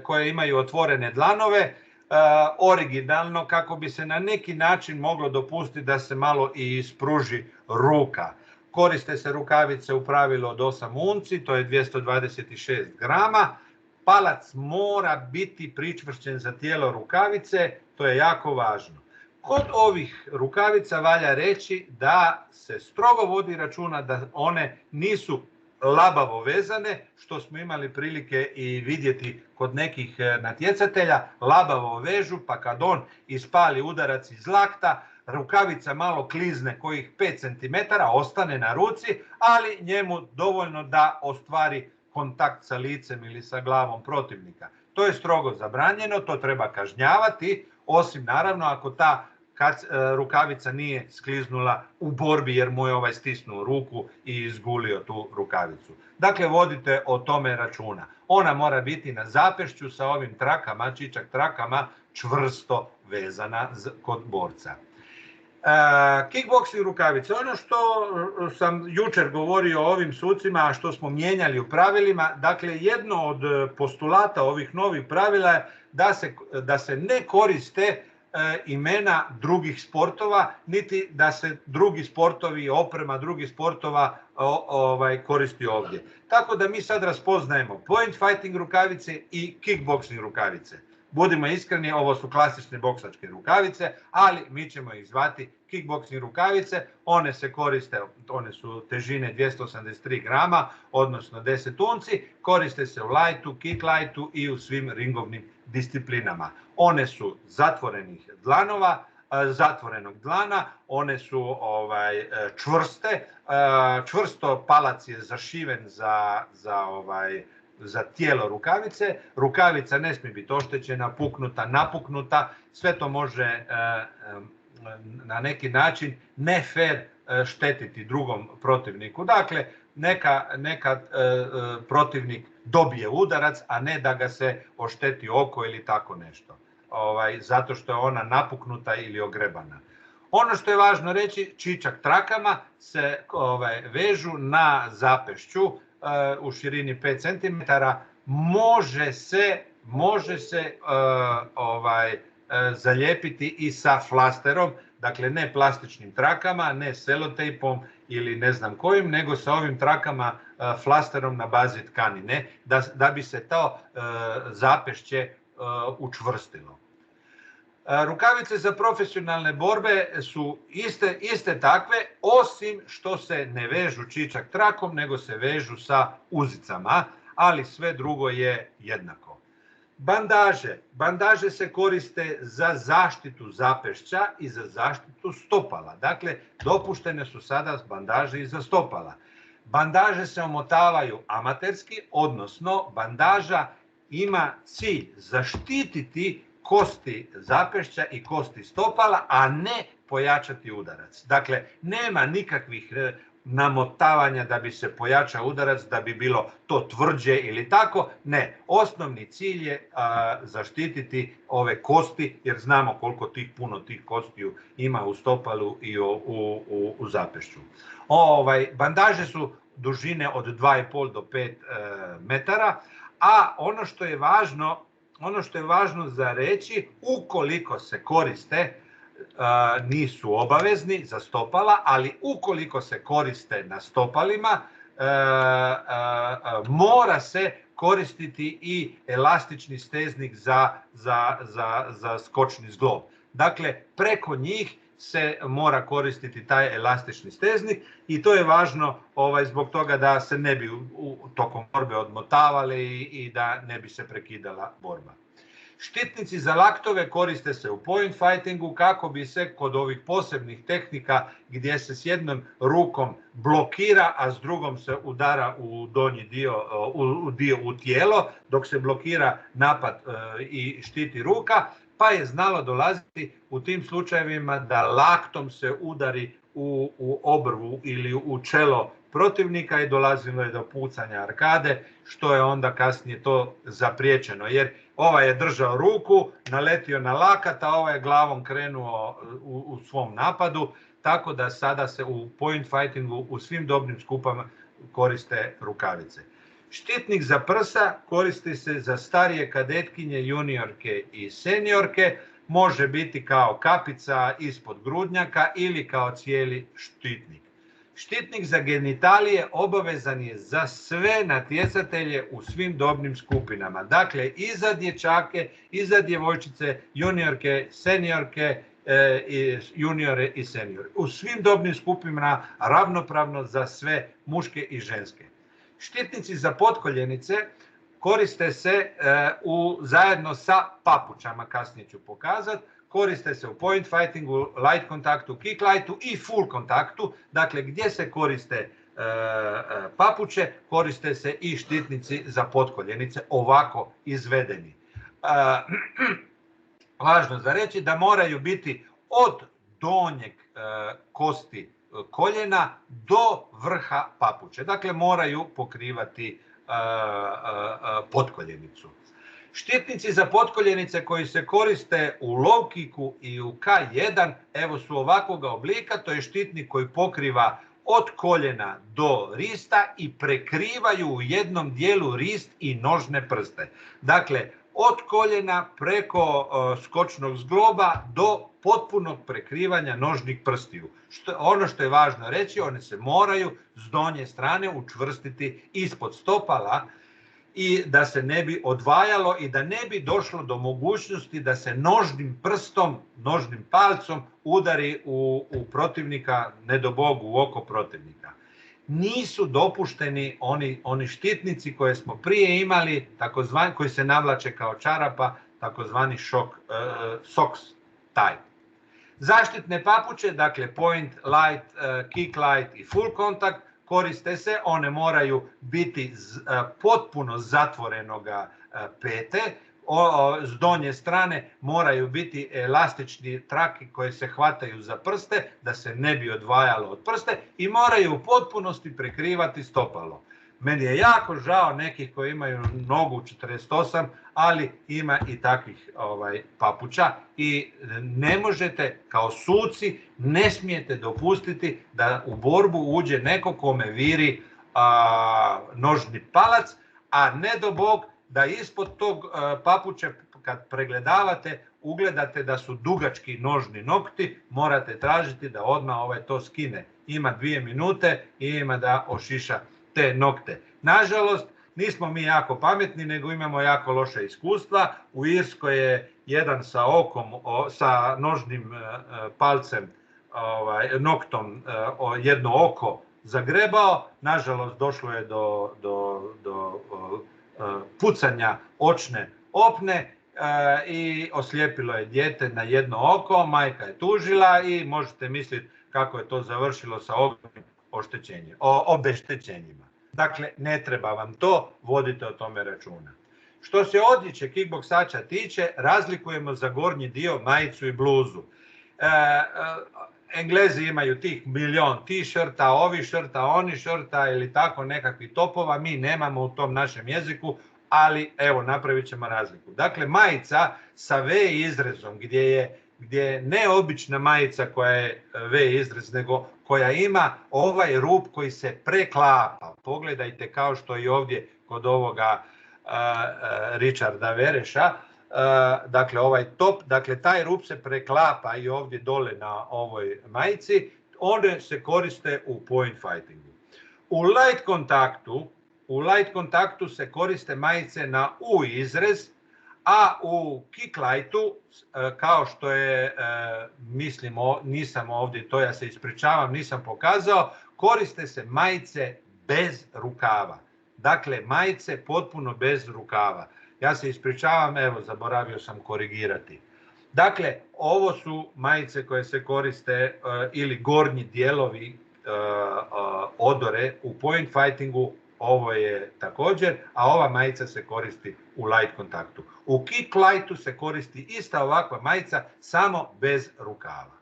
koje imaju otvorene dlanove, originalno kako bi se na neki način moglo dopustiti da se malo i ispruži ruka. Koriste se rukavice u pravilu od 8 unci, to je 226 grama. Palac mora biti pričvršćen za tijelo rukavice, to je jako važno. Kod ovih rukavica valja reći da se strogo vodi računa da one nisu labavo vezane, što smo imali prilike i vidjeti kod nekih natjecatelja, labavo vežu pa kad on ispali udarac iz lakta, rukavica malo klizne kojih 5 cm, ostane na ruci, ali njemu dovoljno da ostvari kontakt sa licem ili sa glavom protivnika. To je strogo zabranjeno, to treba kažnjavati, osim naravno ako ta rukavica nije skliznula u borbi jer mu je stisnuo ruku i izgulio tu rukavicu. Dakle, vodite o tome računa. Ona mora biti na zapešću sa ovim trakama, čičak trakama, čvrsto vezana kod borca. Kickboxing rukavice, ono što sam jučer govorio o ovim sucima, a što smo mijenjali u pravilima, dakle jedno od postulata ovih novih pravila je da se ne koriste imena drugih sportova, niti da se drugi sportovi, oprema drugih sportova koristi ovdje. Tako da mi sad raspoznajemo point fighting rukavice i kickboxing rukavice. Budimo iskreni, ovo su klasične boksačke rukavice, ali mi ćemo ih zvati kickboxing rukavice. One se koriste, one su težine 283 grama, odnosno 10 unci, koriste se u lightu, kick lightu i u svim ringovnim disciplinama. One su zatvorenih dlanova, zatvorenog dlana, one su čvrste, čvrsto palac je zašiven za tijelo rukavice, rukavica ne smije biti oštećena, puknuta, napuknuta, sve to može na neki način ne fair štetiti drugom protivniku. Dakle, neka protivnik dobije udarac, a ne da ga se ošteti oko ili tako nešto, zato što je ona napuknuta ili ogrebana. Ono što je važno reći, čičak trakama se vežu na zapešću u širini 5 cm, može se zalijepiti i sa flasterom, dakle ne plastičnim trakama, ne selotejpom ili ne znam kojim, nego sa ovim trakama flasterom na bazi tkanine, da bi se to zapešće učvrstilo. Rukavice za profesionalne borbe su iste takve, osim što se ne vežu čičak trakom, nego se vežu sa uzicama, ali sve drugo je jednako. Bandaže se koriste za zaštitu zapešća i za zaštitu stopala. Dakle, dopuštene su sada bandaže i za stopala. Bandaže se omotavaju amaterski, odnosno bandaža ima cilj zaštititi kosti zapešća i kosti stopala, a ne pojačati udarac. Dakle, nema nikakvih namotavanja da bi se pojačao udarac, da bi bilo to tvrđe ili tako. Ne, osnovni cilj je zaštititi ove kosti, jer znamo koliko puno tih kostiju ima u stopalu i u zapešću. Bandaže su dužine od 2,5 do 5 metara, a ono što je važno za reći, ukoliko se koriste, nisu obavezni za stopala, ali ukoliko se koriste na stopalima, mora se koristiti i elastični steznik za skočni zglob. Dakle, preko njih se mora koristiti taj elastični steznik i to je važno zbog toga da se ne bi tokom borbe odmotavali i da ne bi se prekidala borba. Štitnici za laktove koriste se u point fightingu kako bi se kod ovih posebnih tehnika gdje se s jednom rukom blokira, a s drugom se udara u donji dio u tijelo, dok se blokira napad i štiti ruka, pa je znalo dolaziti u tim slučajevima da laktom se udari u obrvu ili u čelo protivnika i dolazilo je do pucanja arkade, što je onda kasnije to zapriječeno, jer ovaj je držao ruku, naletio na lakat, a ovaj je glavom krenuo u svom napadu, tako da sada se u point fightingu u svim dobnim skupama koriste rukavice. Štitnik za prsa koristi se za starije kadetkinje, juniorke i seniorke, može biti kao kapica ispod grudnjaka ili kao cijeli štitnik. Štitnik za genitalije obavezan je za sve natjecatelje u svim dobnim skupinama. Dakle, i za dječake, i za djevojčice, juniorke, seniorke, juniore i seniore. U svim dobnim skupinama ravnopravno za sve muške i ženske. Štitnici za potkoljenice koriste se zajedno sa papučama, kasnije ću pokazati. Koriste se u point fightingu, light kontaktu, kick lightu i full kontaktu. Dakle, gdje se koriste papuče, koriste se i štitnici za potkoljenice, ovako izvedeni. Važno za reći da moraju biti od donjeg kosti koljena do vrha papuče. Dakle, moraju pokrivati potkoljenicu. Štitnici za potkoljenice koji se koriste u low kicku i u K1, evo su ovakvog oblika, to je štitnik koji pokriva od koljena do rista i prekrivaju u jednom dijelu rist i nožne prste. Dakle, od koljena preko skočnog zgloba do potpunog prekrivanja nožnih prstiju. Ono što je važno reći, one se moraju s donje strane učvrstiti ispod stopala i da se ne bi odvajalo i da ne bi došlo do mogućnosti da se nožnim prstom, nožnim palcom udari u protivnika, ne do Bogu, u oko protivnika. Nisu dopušteni oni štitnici koje smo prije imali, koji se navlače kao čarapa, takozvani socks type. Zaštitne papuče, dakle point light, kick light i full kontakt, koriste se, one moraju biti potpuno zatvorenoga pete, s donje strane moraju biti elastični traki koji se hvataju za prste, da se ne bi odvajalo od prste i moraju u potpunosti prekrivati stopalo. Meni je jako žao nekih koji imaju nogu 48, ali ima i takvih papuča i ne možete, kao suci, ne smijete dopustiti da u borbu uđe neko kome viri nožni palac, a ne do Bog da ispod tog papuče kad pregledavate ugledate da su dugački nožni nokti, morate tražiti da odmah to skine. Ima 2 minute i ima da ošiša te nokte. Nažalost, nismo mi jako pametni, nego imamo jako loše iskustva. U Irskoj je jedan sa nožnim palcem, noktom, jedno oko zagrebao. Nažalost, došlo je do pucanja očne opne i oslijepilo je dijete na jedno oko. Majka je tužila i možete misliti kako je to završilo sa ogromnim obeštećenjima. Dakle, ne treba vam to, vodite o tome računa. Što se odjeće kickboksača tiče, razlikujemo za gornji dio majicu i bluzu. Englezi imaju tih milion t-shirta, ovi šrta, oni šrta ili tako nekakvih topova, mi nemamo u tom našem jeziku, ali evo napravit ćemo razliku. Dakle, majica sa V izrezom gdje je ne obična majica koja je V izrez, nego koja ima ovaj rub koji se preklapa. Pogledajte kao što i ovdje kod ovoga Richarda Vereša, dakle ovaj top, dakle taj rub se preklapa i ovdje dole na ovoj majici, one se koriste u point fightingu. U light kontaktu se koriste majice na U izrez, a u kicklightu, kao što je, mislim, nisam ovdje, to ja se ispričavam, nisam pokazao, koriste se majice bez rukava. Dakle, majice potpuno bez rukava. Ja se ispričavam, evo, zaboravio sam korigirati. Dakle, ovo su majice koje se koriste ili gornji dijelovi odore u point fightingu, ovo je također, a ova majica se koristi u light kontaktu. U kick lightu se koristi ista ovakva majica, samo bez rukava.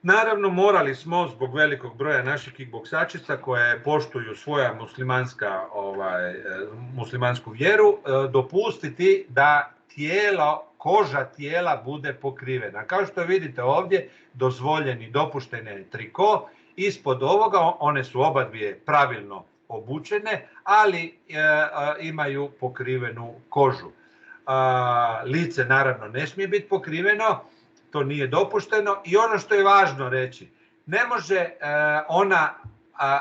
Naravno, morali smo zbog velikog broja naših kickboksačica koje poštuju svoja muslimansku vjeru, dopustiti da koža tijela bude pokrivena. Kao što vidite ovdje, dozvoljeni, dopuštene je triko, ispod ovoga one su obadvije pravilno obučene, ali imaju pokrivenu kožu. Lice naravno ne smije biti pokriveno, to nije dopušteno, i ono što je važno reći, ne može ona,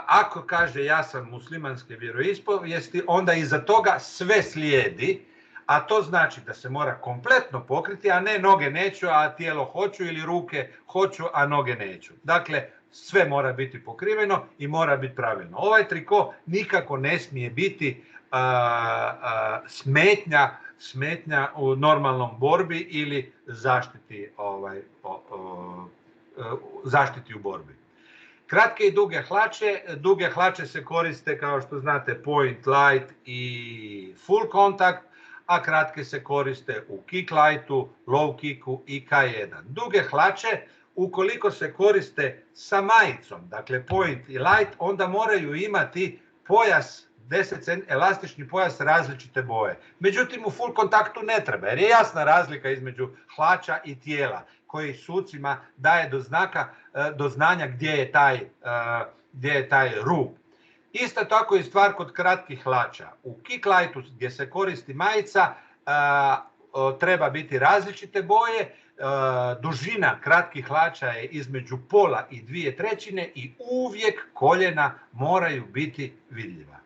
ako kaže ja sam muslimanske vjeroispovijesti, onda iza toga sve slijedi, a to znači da se mora kompletno pokriti, a ne noge neću, a tijelo hoću, ili ruke hoću, a noge neću. Dakle, sve mora biti pokriveno i mora biti pravilno. Ovaj triko nikako ne smije biti smetnja u normalnom borbi ili zaštiti u borbi. Kratke i duge hlače se koriste, kao što znate, point, light i full contact, a kratke se koriste u kick lightu, low kicku i K1. Duge hlače, ukoliko se koriste sa majicom, dakle point i light, onda moraju imati pojas, elastični pojas različite boje. Međutim, u full kontaktu ne treba, jer je jasna razlika između hlača i tijela, koji sucima daje do znanja gdje je taj rub. Isto tako je stvar kod kratkih hlača. U kick lightu gdje se koristi majica treba biti različite boje, dužina kratkih hlača je između pola i 2/3 i uvijek koljena moraju biti vidljiva.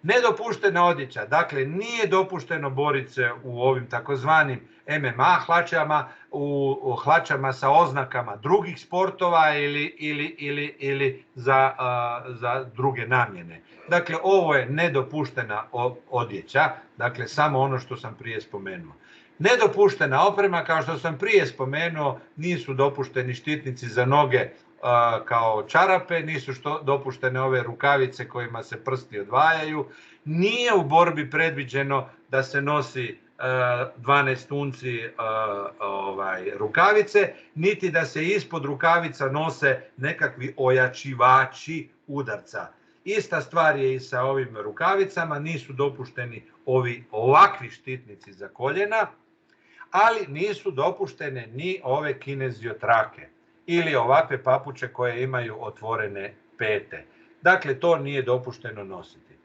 Nedopuštena odjeća, dakle nije dopušteno boriti se u ovim takozvanim MMA hlačama, u hlačama sa oznakama drugih sportova ili za druge namjene. Dakle, ovo je nedopuštena odjeća, dakle samo ono što sam prije spomenuo. Nedopuštena oprema, kao što sam prije spomenuo, nisu dopušteni štitnici za noge kao čarape, nisu dopuštene ove rukavice kojima se prsti odvajaju, nije u borbi predviđeno da se nosi 12 unci rukavice, niti da se ispod rukavica nose nekakvi ojačivači udarca. Ista stvar je i sa ovim rukavicama, nisu dopušteni ovakvi štitnici za koljena, ali nisu dopuštene ni ove kineziotrake ili ovakve papuče koje imaju otvorene pete. Dakle, to nije dopušteno nositi.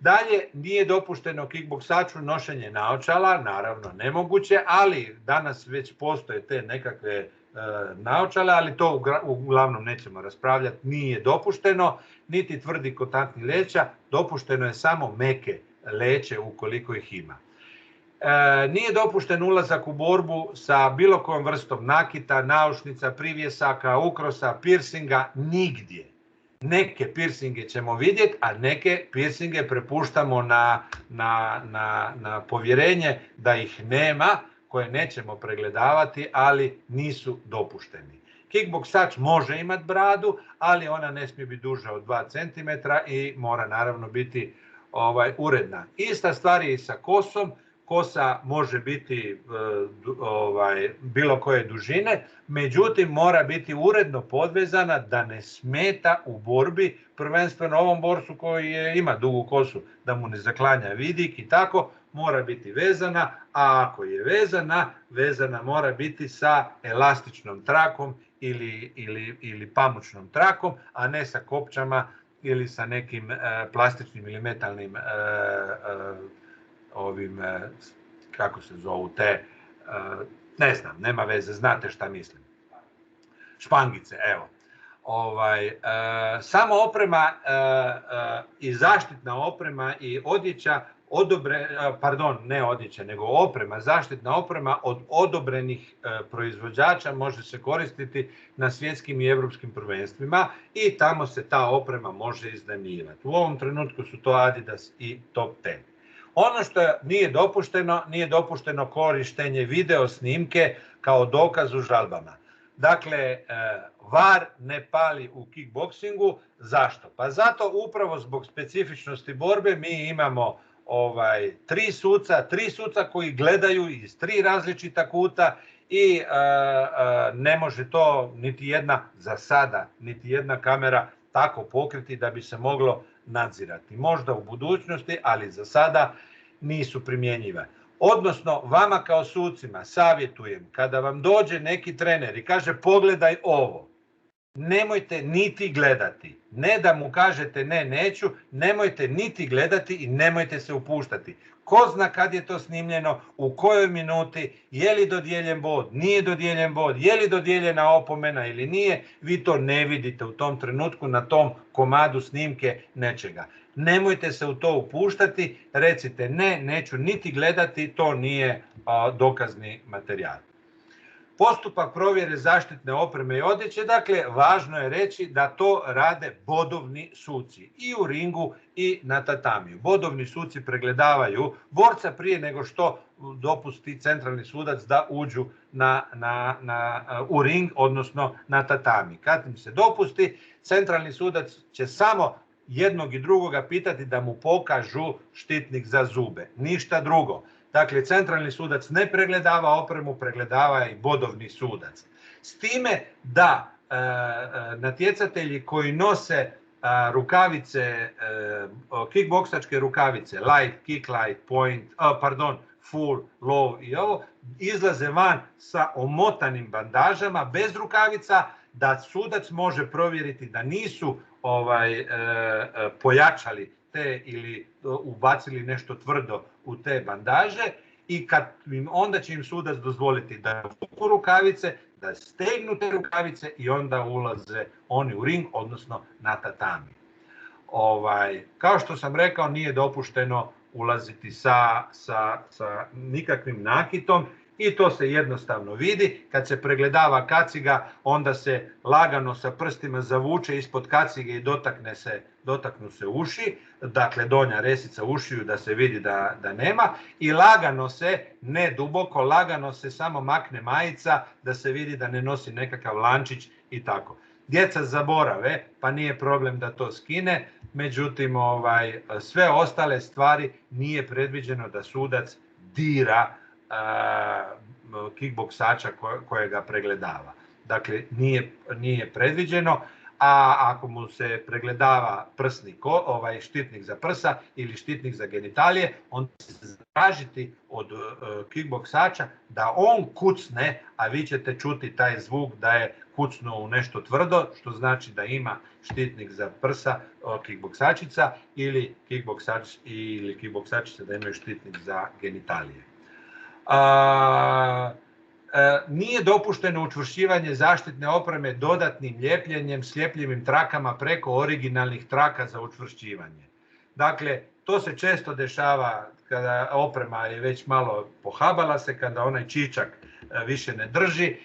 Dalje, nije dopušteno kickboksaču nošenje naočala, naravno nemoguće, ali danas već postoje te nekakve naočale, ali to uglavnom nećemo raspravljati, nije dopušteno, niti tvrdi kontaktni leća, dopušteno je samo meke leće ukoliko ih ima. Nije dopušten ulazak u borbu sa bilo kojom vrstom nakita, naušnica, privjesaka, ukrosa, piercinga, nigdje. Neke piercinge ćemo vidjeti, a neke piercinge prepuštamo na povjerenje da ih nema, koje nećemo pregledavati, ali nisu dopušteni. Kickboksač može imati bradu, ali ona ne smije biti duža od 2 cm i mora naravno biti uredna. Ista stvar je i sa kosom. kosa može biti bilo koje dužine, međutim mora biti uredno podvezana da ne smeta u borbi, prvenstveno ovom borcu koji ima dugu kosu, da mu ne zaklanja vidik i tako, mora biti vezana, a ako je vezana mora biti sa elastičnom trakom ili pamučnom trakom, a ne sa kopčama ili sa nekim plastičnim ili metalnim kako se zovu te, ne znam, nema veze, znate šta mislim. Špangice, evo. Samo oprema i zaštitna oprema i odjeća, oprema, zaštitna oprema od odobrenih proizvođača može se koristiti na svjetskim i europskim prvenstvima i tamo se ta oprema može iznajmljivati. U ovom trenutku su to Adidas i Top Ten. Ono što nije dopušteno korištenje video snimke kao dokaz u žalbama. Dakle, VAR ne pali u kickboksingu. Zašto? Pa zato upravo zbog specifičnosti borbe mi imamo tri suca koji gledaju iz tri različita kuta i ne može to niti jedna kamera tako pokriti da bi se moglo nadzirati. Možda u budućnosti, ali za sada nisu primjenjive. Odnosno, vama kao sucima savjetujem, kada vam dođe neki trener i kaže pogledaj ovo, nemojte niti gledati. Ne da mu kažete ne, neću, nemojte niti gledati i nemojte se upuštati. Ko zna kad je to snimljeno, u kojoj minuti, je li dodijeljen bod, nije dodijeljen bod, je li dodijeljena opomena ili nije, vi to ne vidite u tom trenutku na tom komadu snimke nečega. Nemojte se u to upuštati, recite ne, neću niti gledati, to nije dokazni materijal. Postupak provjere zaštitne opreme i odjeće, dakle, važno je reći da to rade bodovni suci i u ringu i na tatamiju. Bodovni suci pregledavaju borca prije nego što dopusti centralni sudac da uđu u ring, odnosno na tatami. Kad im se dopusti, centralni sudac će samo jednog i drugoga pitati da mu pokažu štitnik za zube, ništa drugo. Dakle, centralni sudac ne pregledava opremu, pregledava i bodovni sudac. S time da natjecatelji koji nose rukavice, kickboksačke rukavice, light, kick light, point, full, low i ovo, izlaze van sa omotanim bandažama, bez rukavica, da sudac može provjeriti da nisu pojačali te ili ubacili nešto tvrdo u te bandaže i onda će im sudac dozvoliti da vuku rukavice, da stegnu te rukavice i onda ulaze oni u ring, odnosno na tatami. Kao što sam rekao, nije dopušteno ulaziti sa nikakvim nakitom i to se jednostavno vidi. Kad se pregledava kaciga, onda se lagano sa prstima zavuče ispod kacige i dotaknu se uši, dakle donja resica ušiju da se vidi da nema, i lagano se, ne duboko, lagano se samo makne majica da se vidi da ne nosi nekakav lančić i tako. Djeca zaborave, pa nije problem da to skine, međutim sve ostale stvari nije predviđeno da sudac dira kickboksača kojega pregledava. Dakle, nije predviđeno, a ako mu se pregledava štitnik za prsa ili štitnik za genitalije, onda će se zatražiti od kickboksača da on kucne, a vi ćete čuti taj zvuk da je kucnuo u nešto tvrdo, što znači da ima štitnik za prsa kickboksačica ili kickboksač ili kickboksačica da imaju štitnik za genitalije. Nije dopušteno učvršćivanje zaštitne opreme dodatnim ljepljenjem s ljepljivim trakama preko originalnih traka za učvršćivanje. Dakle, to se često dešava kada oprema je već malo pohabala se, kada onaj čičak više ne drži,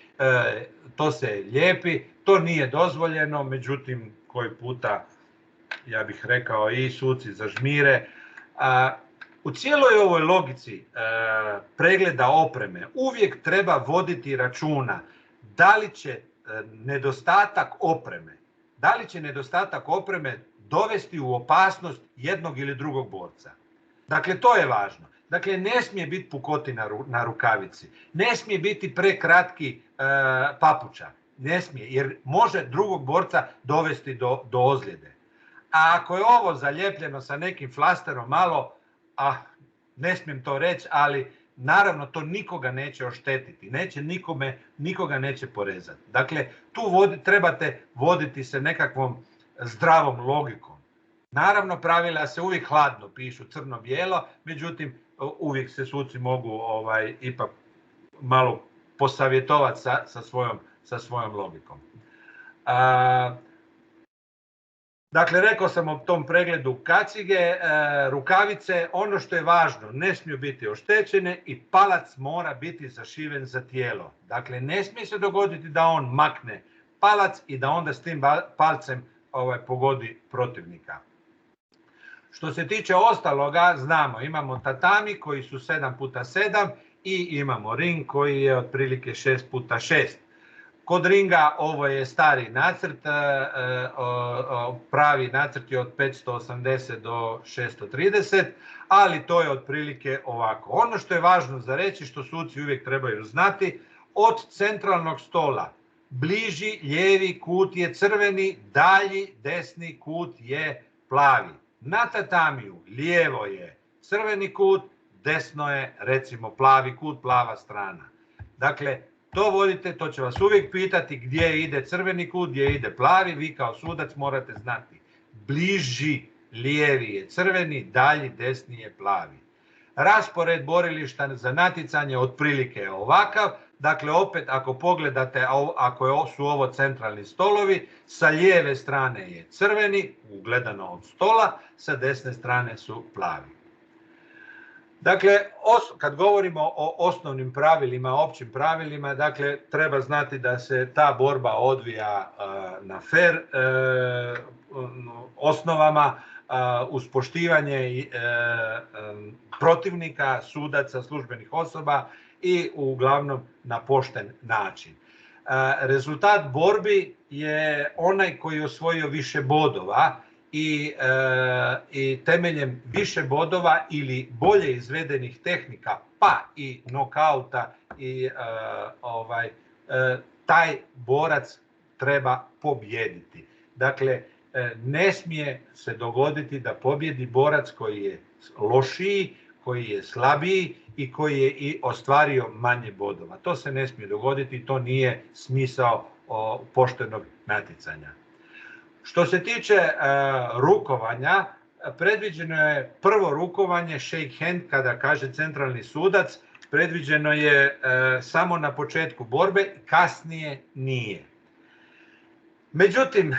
to se lijepi, to nije dozvoljeno, međutim, koji puta, ja bih rekao, i suci zažmire. U cijeloj ovoj logici pregleda opreme uvijek treba voditi računa da li će nedostatak opreme dovesti u opasnost jednog ili drugog borca. Dakle, to je važno. Dakle, ne smije biti pukotina na rukavici, ne smije biti prekratki papuča, ne smije, jer može drugog borca dovesti do ozljede. A ako je ovo zalijepljeno sa nekim flasterom malo, ne smijem to reći, ali naravno to nikoga neće oštetiti, nikoga neće porezati. Dakle, tu trebate voditi se nekakvom zdravom logikom. Naravno, pravila se uvijek hladno pišu, crno-bijelo, međutim, uvijek se suci mogu ipak malo posavjetovati sa svojom logikom. Dakle, rekao sam o tom pregledu kacige, rukavice, ono što je važno, ne smiju biti oštećene i palac mora biti zašiven za tijelo. Dakle, ne smije se dogoditi da on makne palac i da onda s tim palcem pogodi protivnika. Što se tiče ostaloga, znamo, imamo tatami koji su 7x7 i imamo ring koji je otprilike 6x6. Kod ringa ovo je stari nacrt, pravi nacrt je od 580 do 630, ali to je otprilike ovako. Ono što je važno za reći, što suci uvijek trebaju znati, od centralnog stola bliži lijevi kut je crveni, dalji desni kut je plavi. Na tatamiju lijevo je crveni kut, desno je recimo plavi kut, plava strana. Dakle, to vodite, to će vas uvijek pitati gdje ide crveni kut, gdje ide plavi, vi kao sudac morate znati. Bliži lijevi je crveni, dalji desni je plavi. Raspored borilišta za natjecanje otprilike je ovakav, dakle opet ako pogledate, ako su ovo centralni stolovi, sa lijeve strane je crveni, ugledano od stola, sa desne strane su plavi. Dakle, kad govorimo o osnovnim pravilima, općim pravilima, dakle, treba znati da se ta borba odvija na fair osnovama, uz poštivanje protivnika, sudaca, službenih osoba i uglavnom na pošten način. Rezultat borbi je onaj koji je osvojio više bodova i temeljem više bodova ili bolje izvedenih tehnika, pa i nokauta, taj borac treba pobijediti. Dakle, ne smije se dogoditi da pobjedi borac koji je lošiji, koji je slabiji i koji je i ostvario manje bodova. To se ne smije dogoditi, to nije smisao poštenog natjecanja. Što se tiče rukovanja, predviđeno je prvo rukovanje, shake hand, kada kaže centralni sudac, predviđeno je samo na početku borbe, kasnije nije. Međutim,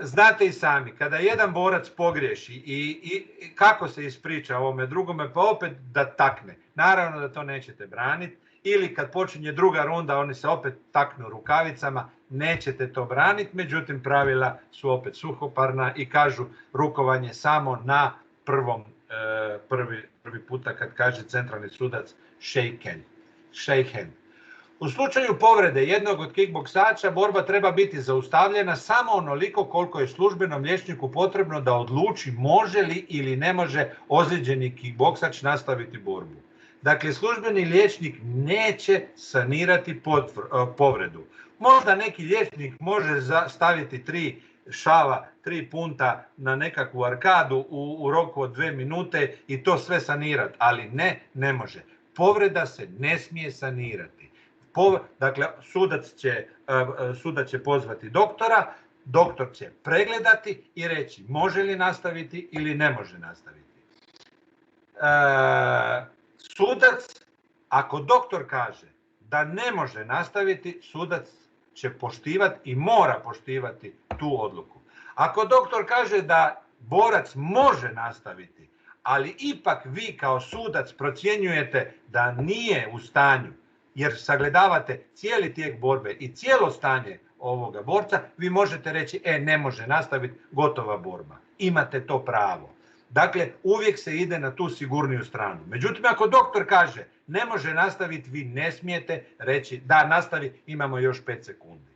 znate i sami, kada jedan borac pogriješi i kako se ispriča ovome drugome, pa opet da takne. Naravno da to nećete braniti. Ili kad počinje druga runda, oni se opet taknu rukavicama, nećete to braniti, međutim pravila su opet suhoparna i kažu rukovanje samo na prvi puta kad kaže centralni sudac shake hand. U slučaju povrede jednog od kickboksača borba treba biti zaustavljena samo onoliko koliko je službenom liječniku potrebno da odluči može li ili ne može ozlijeđeni kickboksač nastaviti borbu. Dakle, službeni liječnik neće sanirati povredu. Možda neki liječnik može staviti 3 šava, 3 punta na nekakvu arkadu u roku od 2 minute i to sve sanirati, ali ne može. Povreda se ne smije sanirati. Dakle, sudac će pozvati doktora, doktor će pregledati i reći može li nastaviti ili ne može nastaviti. Sudac, ako doktor kaže da ne može nastaviti, sudac će poštivati i mora poštivati tu odluku. Ako doktor kaže da borac može nastaviti, ali ipak vi kao sudac procjenjujete da nije u stanju, jer sagledavate cijeli tijek borbe i cijelo stanje ovoga borca, vi možete reći ne može nastaviti, gotova borba. Imate to pravo. Dakle, uvijek se ide na tu sigurniju stranu. Međutim, ako doktor kaže ne može nastaviti, vi ne smijete reći da nastavi, imamo još 5 sekundi.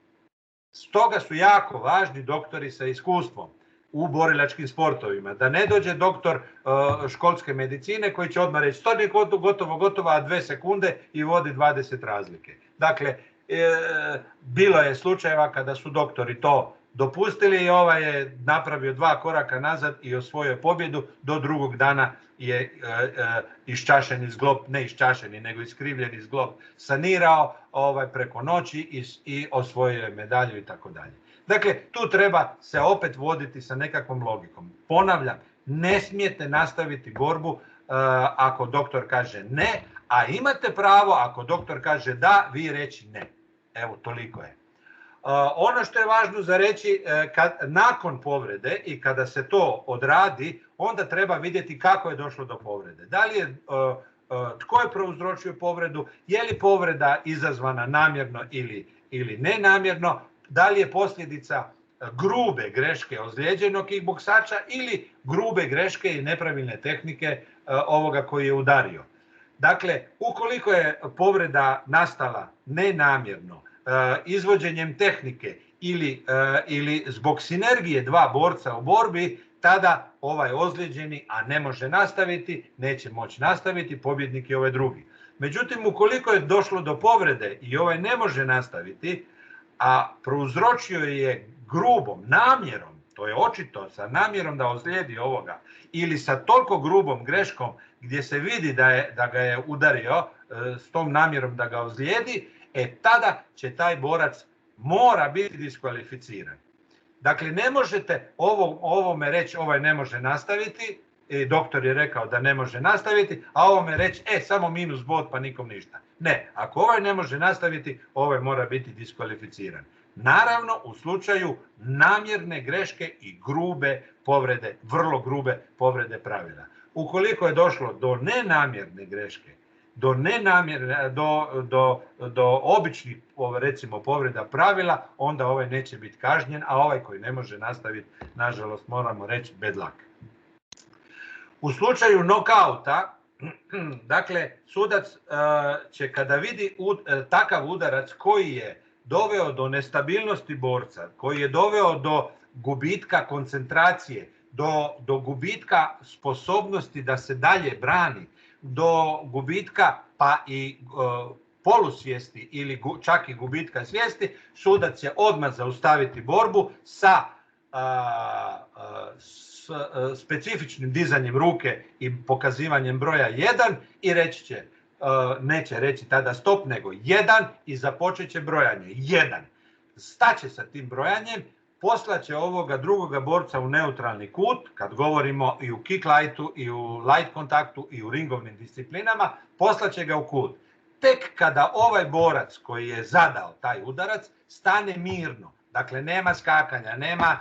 Stoga su jako važni doktori sa iskustvom. u borilačkim sportovima. Da ne dođe doktor školske medicine koji će odmah reći to je gotovo, a 2 sekunde i vodi 20 razlike. Dakle, bilo je slučajeva kada su doktori to dopustili i ovaj je napravio 2 koraka nazad i osvojio pobjedu, do drugog dana je iščašeni zglob, ne iščašeni, nego iskrivljeni zglob sanirao preko noći i osvojio je medalju i tako dalje. Dakle, tu treba se opet voditi sa nekakvom logikom. Ponavljam, ne smijete nastaviti borbu ako doktor kaže ne, a imate pravo ako doktor kaže da, vi reći ne. Evo, toliko je. Ono što je važno za reći, nakon povrede i kada se to odradi, onda treba vidjeti kako je došlo do povrede. Da li je, tko je prouzročio povredu, je li povreda izazvana namjerno ili nenamjerno, da li je posljedica grube greške ozlijeđenog kickboksača ili grube greške i nepravilne tehnike ovoga koji je udario. Dakle, ukoliko je povreda nastala nenamjerno, izvođenjem tehnike ili zbog sinergije 2 borca u borbi, tada ovaj ozlijeđeni, a ne može nastaviti, neće moći nastaviti, pobjednik je ovaj drugi. Međutim, ukoliko je došlo do povrede i ovaj ne može nastaviti, a prouzročio je grubom namjerom, to je očito, sa namjerom da ozlijedi ovoga, ili sa toliko grubom greškom gdje se vidi da ga je udario s tom namjerom da ga ozlijedi, tada će taj borac mora biti diskvalificiran. Dakle, ne možete ovome reći ovaj ne može nastaviti, i doktor je rekao da ne može nastaviti, a ovome reći samo minus bod pa nikom ništa. Ne, ako ovaj ne može nastaviti, ovaj mora biti diskvalificiran. Naravno, u slučaju namjerne greške i grube povrede, vrlo grube povrede pravila. Ukoliko je došlo do nenamjerne greške, do običnih, recimo, povreda pravila, onda ovaj neće biti kažnjen, a ovaj koji ne može nastaviti, nažalost, moramo reći bad luck. U slučaju nokauta, dakle, sudac će kada vidi takav udarac koji je doveo do nestabilnosti borca, koji je doveo do gubitka koncentracije, do gubitka sposobnosti da se dalje brani, do gubitka pa i polusvijesti ili čak i gubitka svijesti, sudac će odmah zaustaviti borbu sa specifičnim dizanjem ruke i pokazivanjem broja 1 i reći će, neće reći tada stop, nego 1 i započet će brojanje. 1. Staće sa tim brojanjem, poslaće ovoga drugoga borca u neutralni kut, kad govorimo i u kick lightu, i u light kontaktu, i u ringovnim disciplinama, poslaće ga u kut. Tek kada ovaj borac koji je zadao taj udarac stane mirno, dakle nema skakanja, nema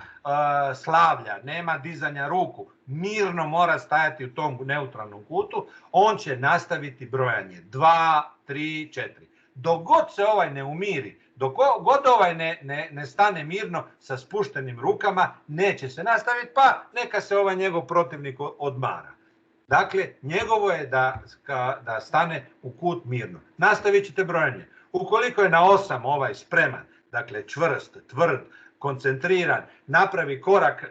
slavlja, nema dizanja ruku, mirno mora stajati u tom neutralnom kutu, on će nastaviti brojanje. 2, 3, 4. Dok god se ovaj ne umiri, dok god ovaj ne stane mirno sa spuštenim rukama, neće se nastaviti, pa neka se ovaj njegov protivnik odmara. Dakle, njegovo je da stane u kut mirno. Nastavit ćete brojanje. Ukoliko je na 8 ovaj spreman, dakle čvrst, tvrd, koncentriran, napravi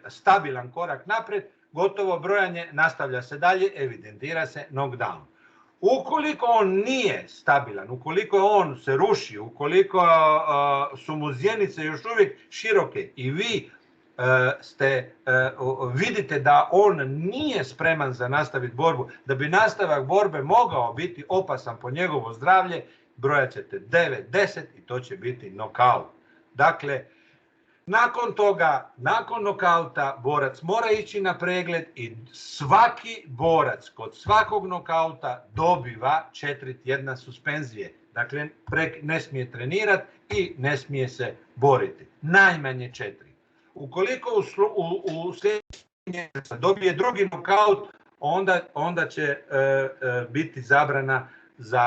stabilan korak naprijed, gotovo brojanje, nastavlja se dalje, evidentira se knockdown. Ukoliko on nije stabilan, ukoliko on se ruši, ukoliko su mu zjenice još uvijek široke i vi vidite da on nije spreman za nastaviti borbu, da bi nastavak borbe mogao biti opasan po njegovo zdravlje, brojat ćete 9, 10 i to će biti nokaut. Dakle, nakon toga, nakon nokauta, borac mora ići na pregled i svaki borac kod svakog nokauta dobiva 4 tjedna suspenzije. Dakle, ne smije trenirati i ne smije se boriti. Najmanje 4. Ukoliko u sljedećem dobije drugi nokaut, onda će biti zabrana za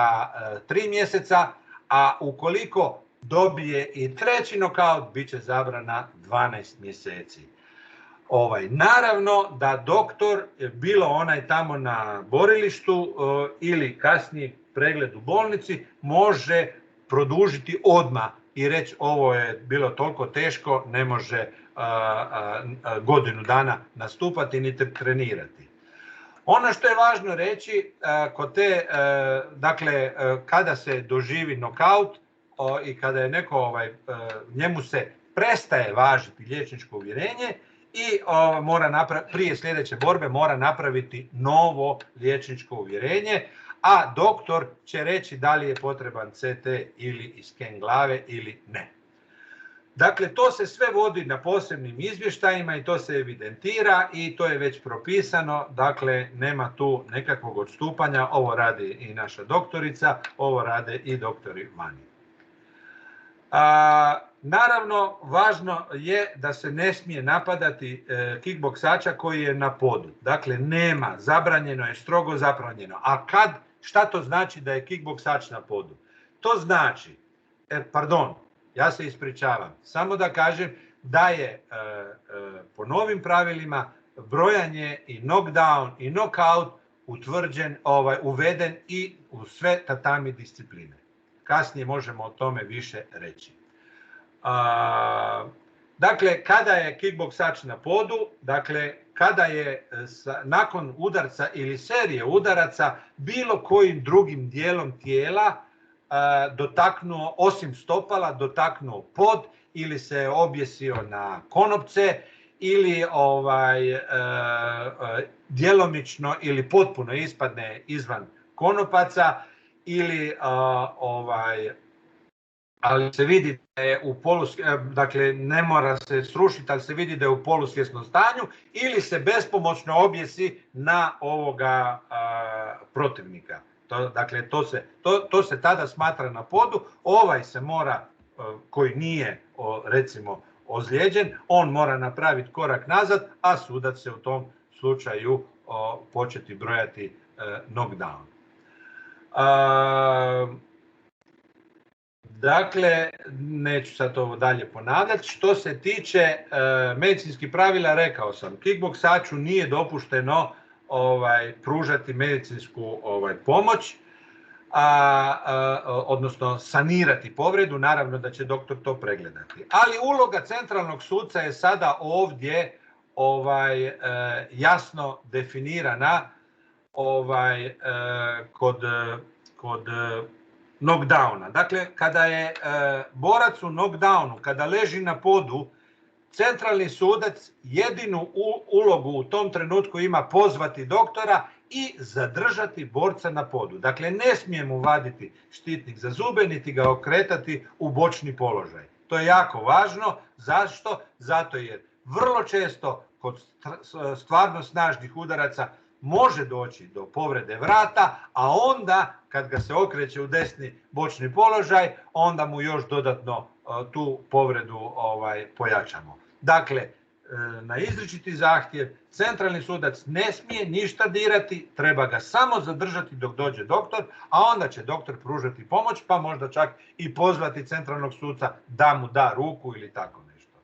3 mjeseca, a ukoliko dobije i treći nokaut, bit će zabrana 12 mjeseci. Naravno da doktor, bilo onaj tamo na borilištu ili kasnije pregled u bolnici, može produžiti odmah i reći ovo je bilo toliko teško, ne može godinu dana nastupati niti trenirati. Ono što je važno reći, kod te, dakle, kada se doživi nokaut i kada je neko, njemu se prestaje važiti liječničko uvjerenje i prije sljedeće borbe mora napraviti novo liječničko uvjerenje, a doktor će reći da li je potreban CT ili sken glave ili ne. Dakle, to se sve vodi na posebnim izvještajima i to se evidentira i to je već propisano, dakle, nema tu nekakvog odstupanja, ovo radi i naša doktorica, ovo rade i doktori vani. Naravno, važno je da se ne smije napadati kickboksača koji je na podu. Dakle, nema, zabranjeno je, strogo zabranjeno. A šta to znači da je kickboksač na podu? To znači, ja se ispričavam, samo da kažem da je po novim pravilima brojanje i knockdown i knockout uveden i u sve tatami discipline. Kasnije možemo o tome više reći. Dakle, kada je kickboksač na podu, dakle, kada je nakon udarca ili serije udaraca bilo kojim drugim dijelom tijela dotaknuo, osim stopala, dotaknuo pod ili se objesio na konopce ili djelomično ili potpuno ispadne izvan konopaca ili ali se vidi da je dakle ne mora se srušiti, ali se vidi da je u polusvjesnom stanju ili se bespomoćno objesi na ovoga protivnika. Dakle, to se tada smatra na podu. Ovaj se mora, koji nije recimo ozlijeđen, on mora napraviti korak nazad, a sudac se u tom slučaju početi brojati knockdown. Dakle, neću sad ovo dalje ponavljati. Što se tiče medicinskih pravila, rekao sam, kickboksaču nije dopušteno pružati medicinsku pomoć, odnosno sanirati povredu, naravno da će doktor to pregledati. Ali uloga centralnog suca je sada ovdje jasno definirana kod knockdowna. Dakle, kada je borac u knockdownu, kada leži na podu, centralni sudac jedinu ulogu u tom trenutku ima pozvati doktora i zadržati borca na podu. Dakle, ne smije mu vaditi štitnik za zube, niti ga okretati u bočni položaj. To je jako važno. Zašto? Zato jer vrlo često kod stvarno snažnih udaraca može doći do povrede vrata, a onda kad ga se okreće u desni bočni položaj, onda mu još dodatno tu povredu pojačamo. Dakle, na izričiti zahtjev centralni sudac ne smije ništa dirati, treba ga samo zadržati dok dođe doktor, a onda će doktor pružati pomoć, pa možda čak i pozvati centralnog suca da mu da ruku ili tako nešto.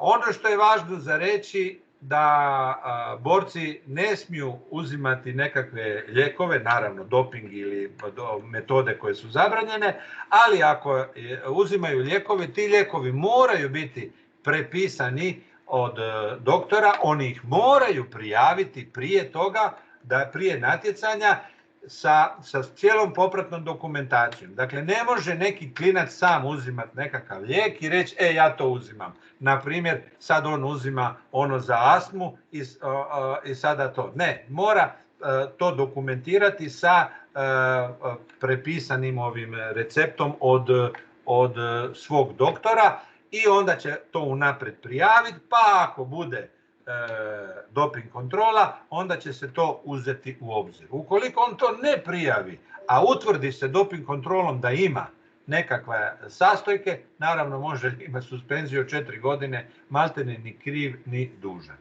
Ono što je važno za reći, da borci ne smiju uzimati nekakve lijekove, naravno doping ili metode koje su zabranjene, ali ako uzimaju lijekove, ti lijekovi moraju biti prepisani od doktora, oni ih moraju prijaviti prije toga, prije natjecanja, sa cijelom popratnom dokumentacijom. Dakle, ne može neki klinac sam uzimati nekakav lijek i reći, ja to uzimam. Naprimjer, sad on uzima ono za astmu i sada to. Ne, mora to dokumentirati sa prepisanim ovim receptom od svog doktora i onda će to unaprijed prijaviti, pa ako bude doping kontrola, onda će se to uzeti u obzir. Ukoliko on to ne prijavi, a utvrdi se doping kontrolom da ima nekakve sastojke, naravno može imati suspenziju od 4 godine, maltene ni kriv ni dužan.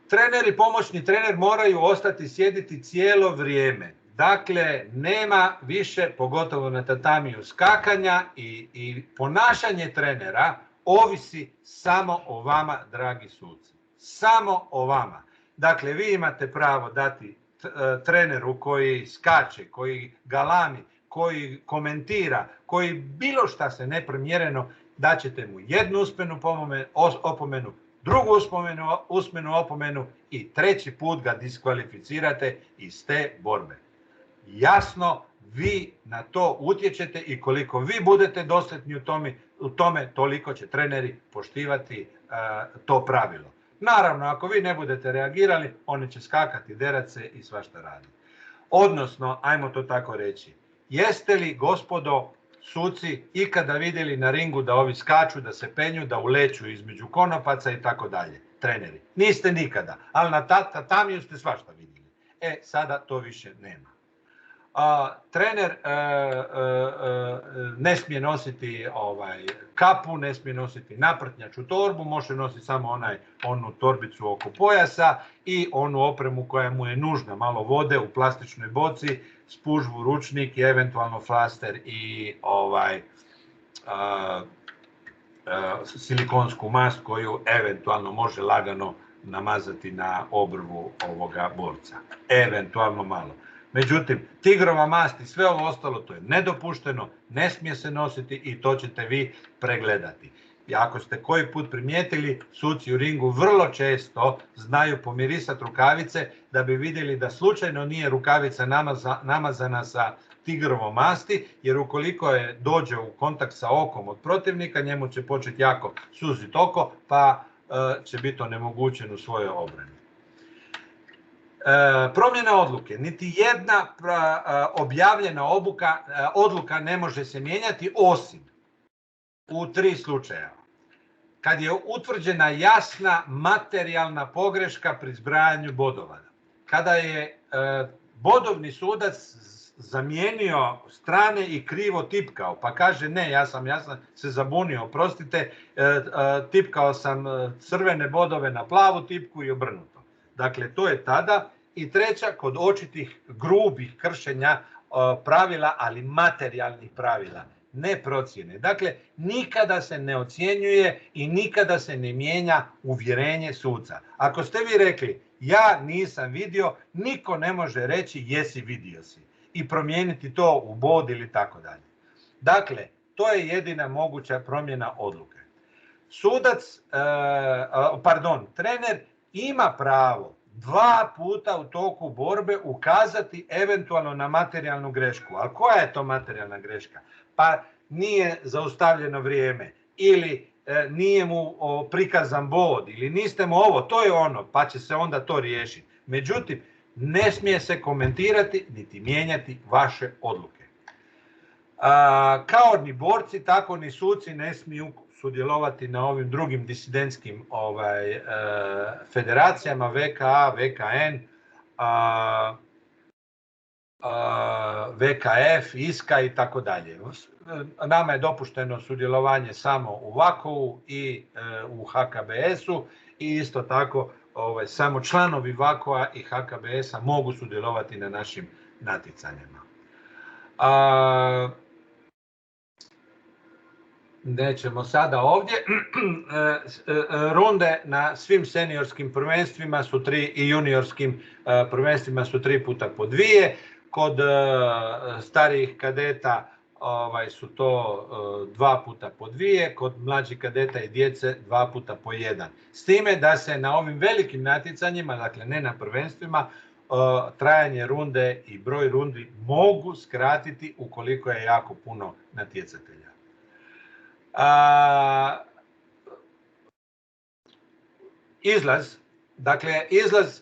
Trener i pomoćni trener moraju ostati sjediti cijelo vrijeme. Dakle, nema više, pogotovo na tatamiju, skakanja i ponašanje trenera ovisi samo o vama, dragi suci. Samo o vama. Dakle, vi imate pravo dati treneru koji skače, koji galami, koji komentira, koji bilo šta se neprimjereno daćete mu jednu opomenu, drugu usmenu opomenu i treći put ga diskvalificirate iz te borbe. Jasno, vi na to utječete i koliko vi budete dosljedni u tome, toliko će treneri poštivati to pravilo. Naravno, ako vi ne budete reagirali, oni će skakati, derat se i svašta raditi. Odnosno, ajmo to tako reći, jeste li, gospodo suci, ikada vidjeli na ringu da ovi skaču, da se penju, da uleću između konopaca i tako dalje? Treneri. Niste nikada, ali na tatamiju ste svašta vidjeli. Sada to više nema. Trener ne smije nositi kapu, ne smije nositi naprtnjaču torbu, može nositi samo onu torbicu oko pojasa i onu opremu koja mu je nužna, malo vode u plastičnoj boci, spužvu, ručnik i eventualno flaster i silikonsku mast koju eventualno može lagano namazati na obrvu ovoga borca. Eventualno malo. Međutim, tigrova mast i sve ovo ostalo, to je nedopušteno, ne smije se nositi i to ćete vi pregledati. I ako ste koji put primijetili, suci u ringu vrlo često znaju pomirisati rukavice da bi vidjeli da slučajno nije rukavica namazana sa tigrovom masti, jer ukoliko je dođe u kontakt sa okom od protivnika, njemu će početi jako suziti oko, pa će biti onemogućen u svojoj obrani. Promjena odluke. Niti jedna objavljena odluka ne može se mijenjati osim u 3 slučaja. Kad je utvrđena jasna materijalna pogreška pri zbrajanju bodova. Kada je bodovni sudac zamijenio strane i krivo tipkao, pa kaže ne, ja sam se zabunio, oprostite, tipkao sam crvene bodove na plavu tipku i obrnuto. Dakle, to je tada. I treća, kod očitih grubih kršenja pravila, ali materijalnih pravila, ne procjene. Dakle, nikada se ne ocjenjuje i nikada se ne mijenja uvjerenje suca. Ako ste vi rekli, ja nisam vidio, niko ne može reći jesi vidio si i promijeniti to u bod ili tako dalje. Dakle, to je jedina moguća promjena odluke. Trener ima pravo 2 puta u toku borbe ukazati eventualno na materijalnu grešku. Ali koja je to materijalna greška? Pa nije zaustavljeno vrijeme ili nije mu prikazan bod ili niste mu ovo, to je ono, pa će se onda to riješiti. Međutim, ne smije se komentirati niti mijenjati vaše odluke. Kao ni borci, tako ni suci ne smiju sudjelovati na ovim drugim disidentskim federacijama, VKA, VKN, VKF, ISKA i tako dalje. Nama je dopušteno sudjelovanje samo u VAKO-u i u HKBS-u i isto tako samo članovi VAKO-a i HKBS-a mogu sudjelovati na našim natjecanjima. Nećemo sada ovdje. Runde na svim seniorskim prvenstvima su 3 i juniorskim prvenstvima su 3 puta po 2. Kod starijih kadeta su to 2 puta po 2, kod mlađih kadeta i djece 2 puta po 1. S time da se na ovim velikim natjecanjima, dakle ne na prvenstvima, trajanje runde i broj rundi mogu skratiti ukoliko je jako puno natjecatelja. Izlaz, dakle izlaz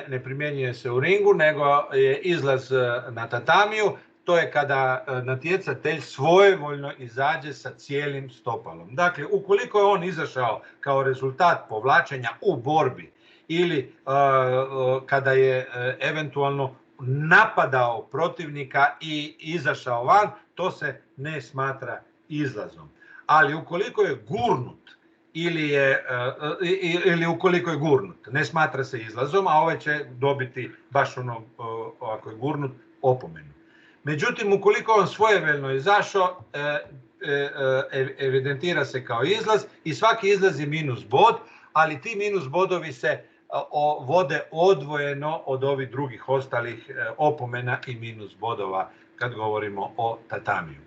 ne primjenjuje se u ringu, nego je izlaz na tatamiju. To je kada natjecatelj svojevoljno izađe sa cijelim stopalom. Dakle, ukoliko je on izašao kao rezultat povlačenja u borbi ili kada je eventualno napadao protivnika i izašao van, to se ne smatra izlazom. Ali ukoliko je gurnut ili ukoliko je gurnut, ne smatra se izlazom, a ovaj će dobiti baš ono, ako je gurnut, opomenu. Međutim, ukoliko on svojevoljno izašao, evidentira se kao izlaz i svaki izlaz je minus bod, ali ti minus bodovi se vode odvojeno od ovih drugih ostalih opomena i minus bodova kad govorimo o tatamiju.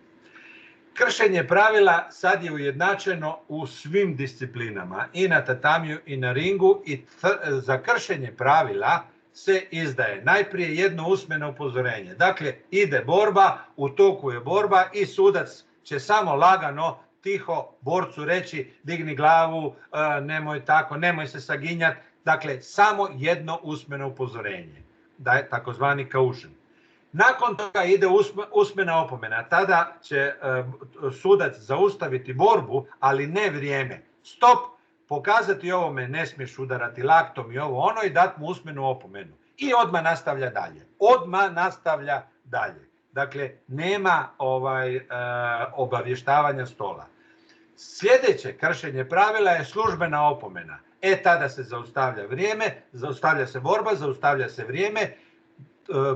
Kršenje pravila sad je ujednačeno u svim disciplinama, i na tatamiju i na ringu, i za kršenje pravila se izdaje najprije jedno usmeno upozorenje. Dakle, ide borba, u toku je borba i sudac će samo lagano, tiho borcu reći digni glavu, nemoj tako, nemoj se saginjati. Dakle, samo jedno usmeno upozorenje, da je takozvani caution. Nakon toga ide usmena opomena. Tada će sudac zaustaviti borbu, ali ne vrijeme. Stop, pokazati ovome ne smiješ udarati laktom i ovo ono i dati mu usmenu opomenu. I odmah nastavlja dalje. Dakle, nema obavještavanja stola. Sljedeće kršenje pravila je službena opomena. Tada se zaustavlja vrijeme, zaustavlja se borba, zaustavlja se vrijeme.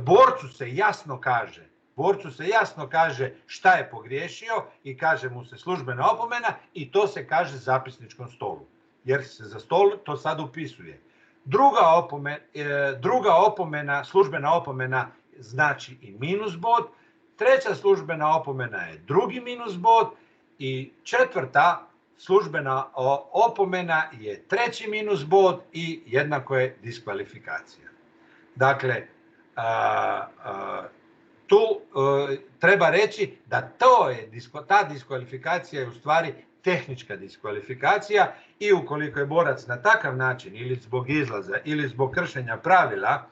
Borcu se jasno kaže šta je pogriješio i kaže mu se službena opomena i to se kaže zapisničkom stolu. Jer se za stol to sad upisuje. Druga opomena, službena opomena znači i minus bod. Treća službena opomena je drugi minus bod. I četvrta službena opomena je treći minus bod i jednako je diskvalifikacija. Dakle, tu treba reći da ta diskvalifikacija je u stvari tehnička diskvalifikacija i ukoliko je borac na takav način ili zbog izlaza ili zbog kršenja pravila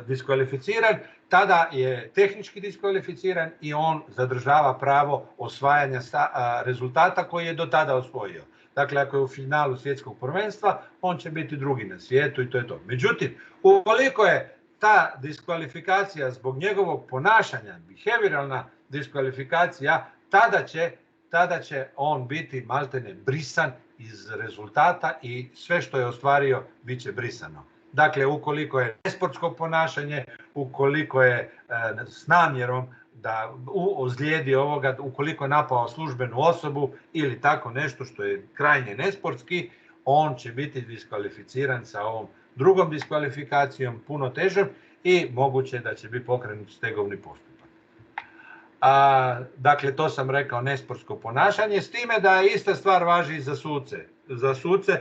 diskvalificiran, tada je tehnički diskvalificiran i on zadržava pravo osvajanja rezultata koji je do tada osvojio. Dakle, ako je u finalu svjetskog prvenstva, on će biti drugi na svijetu i to je to. Međutim, ukoliko je ta diskvalifikacija zbog njegovog ponašanja, behavioralna diskvalifikacija, tada će on biti maltene brisan iz rezultata i sve što je ostvario bit će brisano. Dakle, ukoliko je nesportsko ponašanje, ukoliko je s namjerom da ozlijedi ovoga, ukoliko je napao službenu osobu ili tako nešto što je krajnje nesportski, on će biti diskvalificiran sa ovom drugom diskvalifikacijom, puno težom i moguće da će biti pokrenut stegovni postupak. Dakle, to sam rekao nesportsko ponašanje, s time da je ista stvar važi i za suce. Za suce,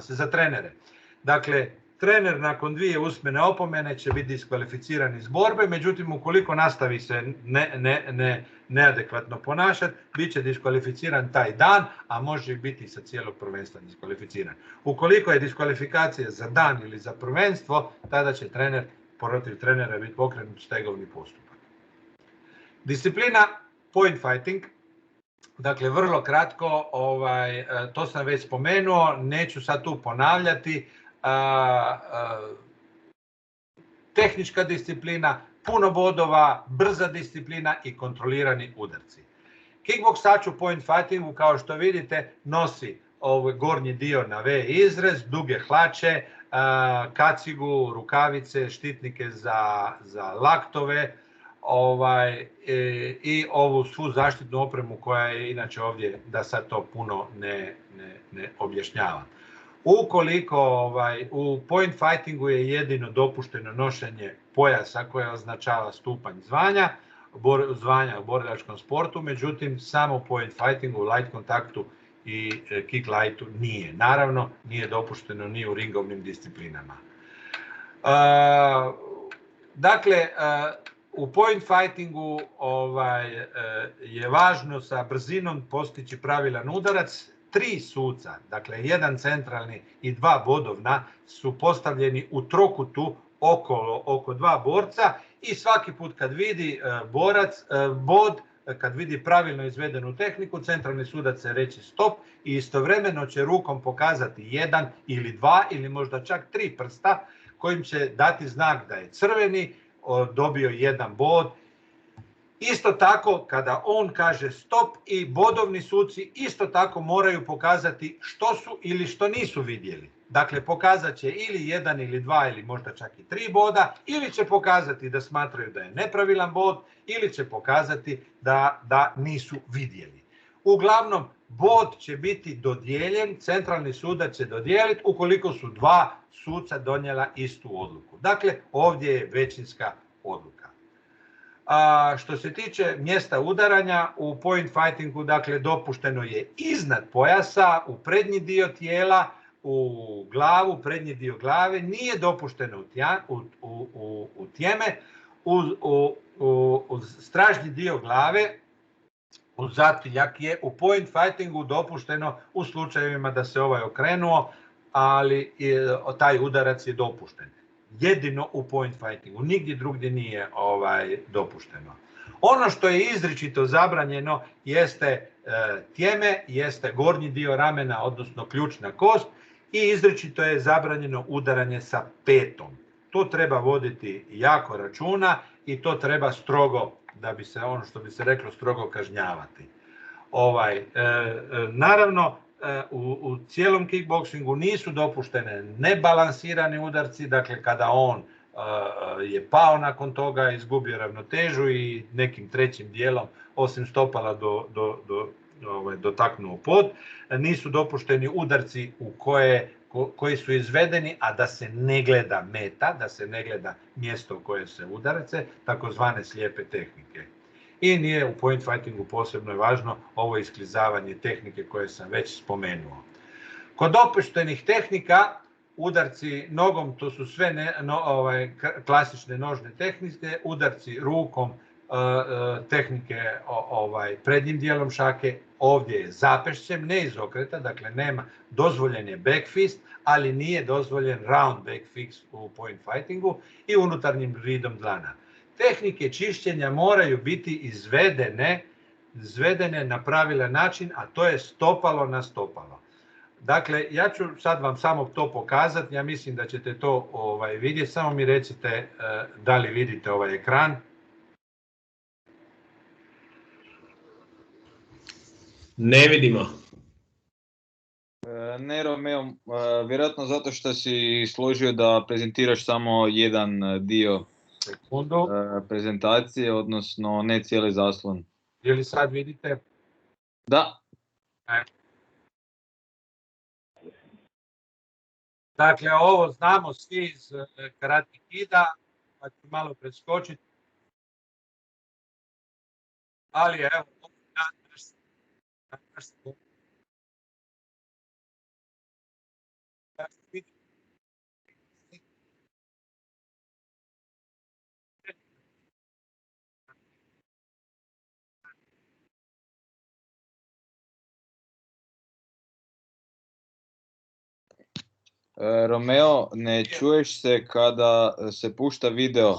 za trenere. Dakle, trener nakon 2 usmene opomene će biti diskvalificiran iz borbe, međutim, ukoliko nastavi se neadekvatno ponašati, bit će diskvalificiran taj dan, a može biti sa cijelog prvenstva diskvalificiran. Ukoliko je diskvalifikacija za dan ili za prvenstvo, tada će protiv trenera biti pokrenut stegovni postupak. Disciplina point fighting. Dakle, vrlo kratko, to sam već spomenuo, neću sad tu ponavljati. Tehnička disciplina, puno bodova, brza disciplina i kontrolirani udarci. Kickboksač u point fightingu, kao što vidite, nosi gornji dio na V izrez, duge hlače, kacigu, rukavice, štitnike za laktove, i ovu svu zaštitnu opremu koja je inače ovdje, da sad to puno ne objašnjavam. Ukoliko u point fightingu je jedino dopušteno nošenje pojasa koje označava stupanj zvanja u borilačkom sportu, međutim samo u point fightingu, light kontaktu i kick lightu nije. Naravno, nije dopušteno ni u ringovnim disciplinama. Dakle, u point fightingu je važno sa brzinom postići pravilan udarac. 3 suca, dakle 1 centralni i 2 bodovna, su postavljeni u trokutu oko 2 borca i svaki put kad vidi bod, kad vidi pravilno izvedenu tehniku, centralni sudac će reći stop i istovremeno će rukom pokazati 1 ili 2 ili možda čak 3 prsta kojim će dati znak da je crveni, dobio 1 bod. Isto tako, kada on kaže stop, i bodovni suci isto tako moraju pokazati što su ili što nisu vidjeli. Dakle, pokazat će ili 1 ili 2 ili možda čak i 3 boda, ili će pokazati da smatraju da je nepravilan bod, ili će pokazati da nisu vidjeli. Uglavnom, bod će biti dodijeljen, centralni sudac će dodijeliti ukoliko su 2 suca donijela istu odluku. Dakle, ovdje je većinska odluka. A što se tiče mjesta udaranja, u point fightingu dakle dopušteno je iznad pojasa, u prednji dio tijela, u glavu, prednji dio glave, nije dopušteno u tjeme, u stražnji dio glave, u zatiljak je u point fightingu dopušteno u slučajevima da se ovaj okrenuo, ali taj udarac je dopušten. Jedino u point fightingu, nigdje drugdje nije dopušteno. Ono što je izričito zabranjeno jeste tjeme, jeste gornji dio ramena, odnosno ključna kost, i izričito je zabranjeno udaranje sa petom. To treba voditi jako računa i to treba strogo, da bi se, ono što bi se reklo, strogo kažnjavati. Naravno, u cijelom kickboksingu nisu dopuštene nebalansirani udarci, dakle kada on je pao nakon toga, izgubio ravnotežu i nekim trećim dijelom, osim stopala, dotaknuo pod. Nisu dopušteni udarci koji su izvedeni, a da se ne gleda meta, da se ne gleda mjesto u koje se udarace, takozvane slijepe tehnike. I nije u point fightingu posebno je važno ovo isklizavanje tehnike koje sam već spomenuo. Kod dopuštenih tehnika, udarci nogom, to su sve klasične nožne tehnike, udarci rukom, tehnike prednjim dijelom šake, ovdje je zapešćem, ne iz okreta, dakle nema, dozvoljen je back fist, ali nije dozvoljen round back fist u point fightingu i unutarnjim ridom dlana. Tehnike čišćenja moraju biti izvedene na pravilan način, a to je stopalo na stopalo. Dakle, ja ću sad vam samo to pokazati, ja mislim da ćete to vidjeti, samo mi recite da li vidite ovaj ekran. Ne vidimo. Ne, Romeo, vjerojatno zato što si složio da prezentiraš samo jedan dio prezentacije, odnosno ne cijeli zaslon. Je li sad vidite? Da. Dakle, ovo znamo svi iz Karate Kida, pa ću malo preskočiti. Ali evo, Romeo, ne čuješ se kada se pušta video.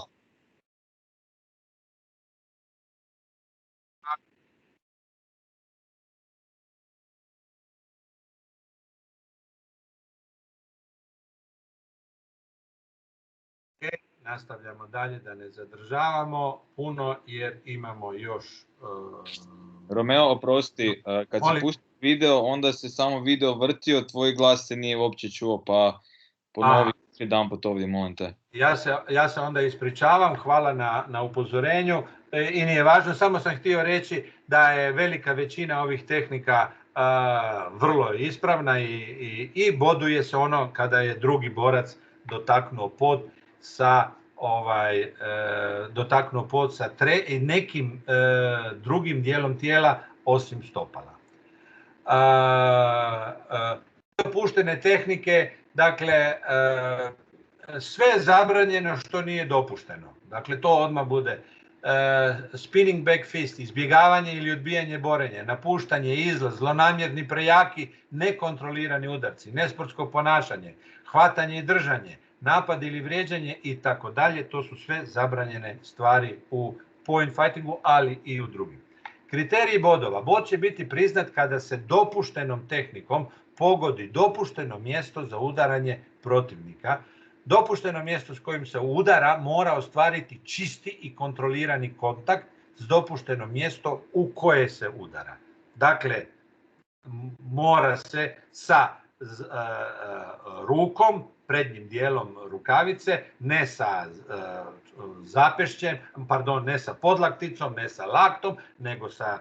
Nastavljamo dalje, da ne zadržavamo puno jer imamo još... Romeo, oprosti, kad si pustio video, onda se samo video vrtio, tvoj glas se nije uopće čuo, pa ponovi jedan put ovdje, molim te. Ja se onda ispričavam, hvala na upozorenju i nije važno, samo sam htio reći da je velika većina ovih tehnika vrlo ispravna i boduje se ono kada je drugi borac dotaknuo pod sa i nekim drugim dijelom tijela osim stopala. Dopuštene tehnike, dakle, sve je zabranjeno što nije dopušteno. Dakle, to odmah bude spinning back fist, izbjegavanje ili odbijanje borenja, napuštanje, izlaz, zlonamjerni prejaki, nekontrolirani udarci, nesportsko ponašanje, hvatanje i držanje, napad ili vrijeđanje i tako dalje. To su sve zabranjene stvari u point fightingu, ali i u drugim. Kriteriji bodova. Bod će biti priznat kada se dopuštenom tehnikom pogodi dopušteno mjesto za udaranje protivnika. Dopušteno mjesto s kojim se udara mora ostvariti čisti i kontrolirani kontakt s dopušteno mjesto u koje se udara. Dakle, mora se sa rukom, prednjim dijelom rukavice, ne sa zapešćem, ne sa podlakticom, ne sa laktom, nego sa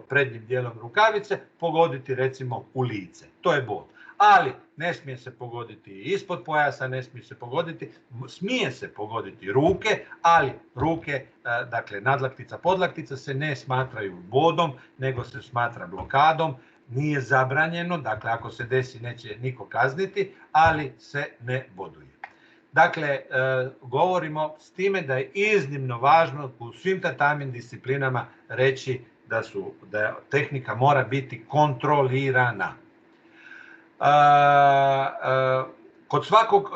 prednjim dijelom rukavice, pogoditi recimo u lice. To je bod. ali ne smije se pogoditi ispod pojasa, ne smije se pogoditi, smije se pogoditi ruke, ali ruke, dakle nadlaktica, podlaktica se ne smatraju bodom, nego se smatra blokadom, nije zabranjeno, dakle ako se desi neće niko kazniti, ali se ne boduje. Dakle, govorimo s time da je iznimno važno u svim tatamin disciplinama reći da tehnika mora biti kontrolirana. Kod svakog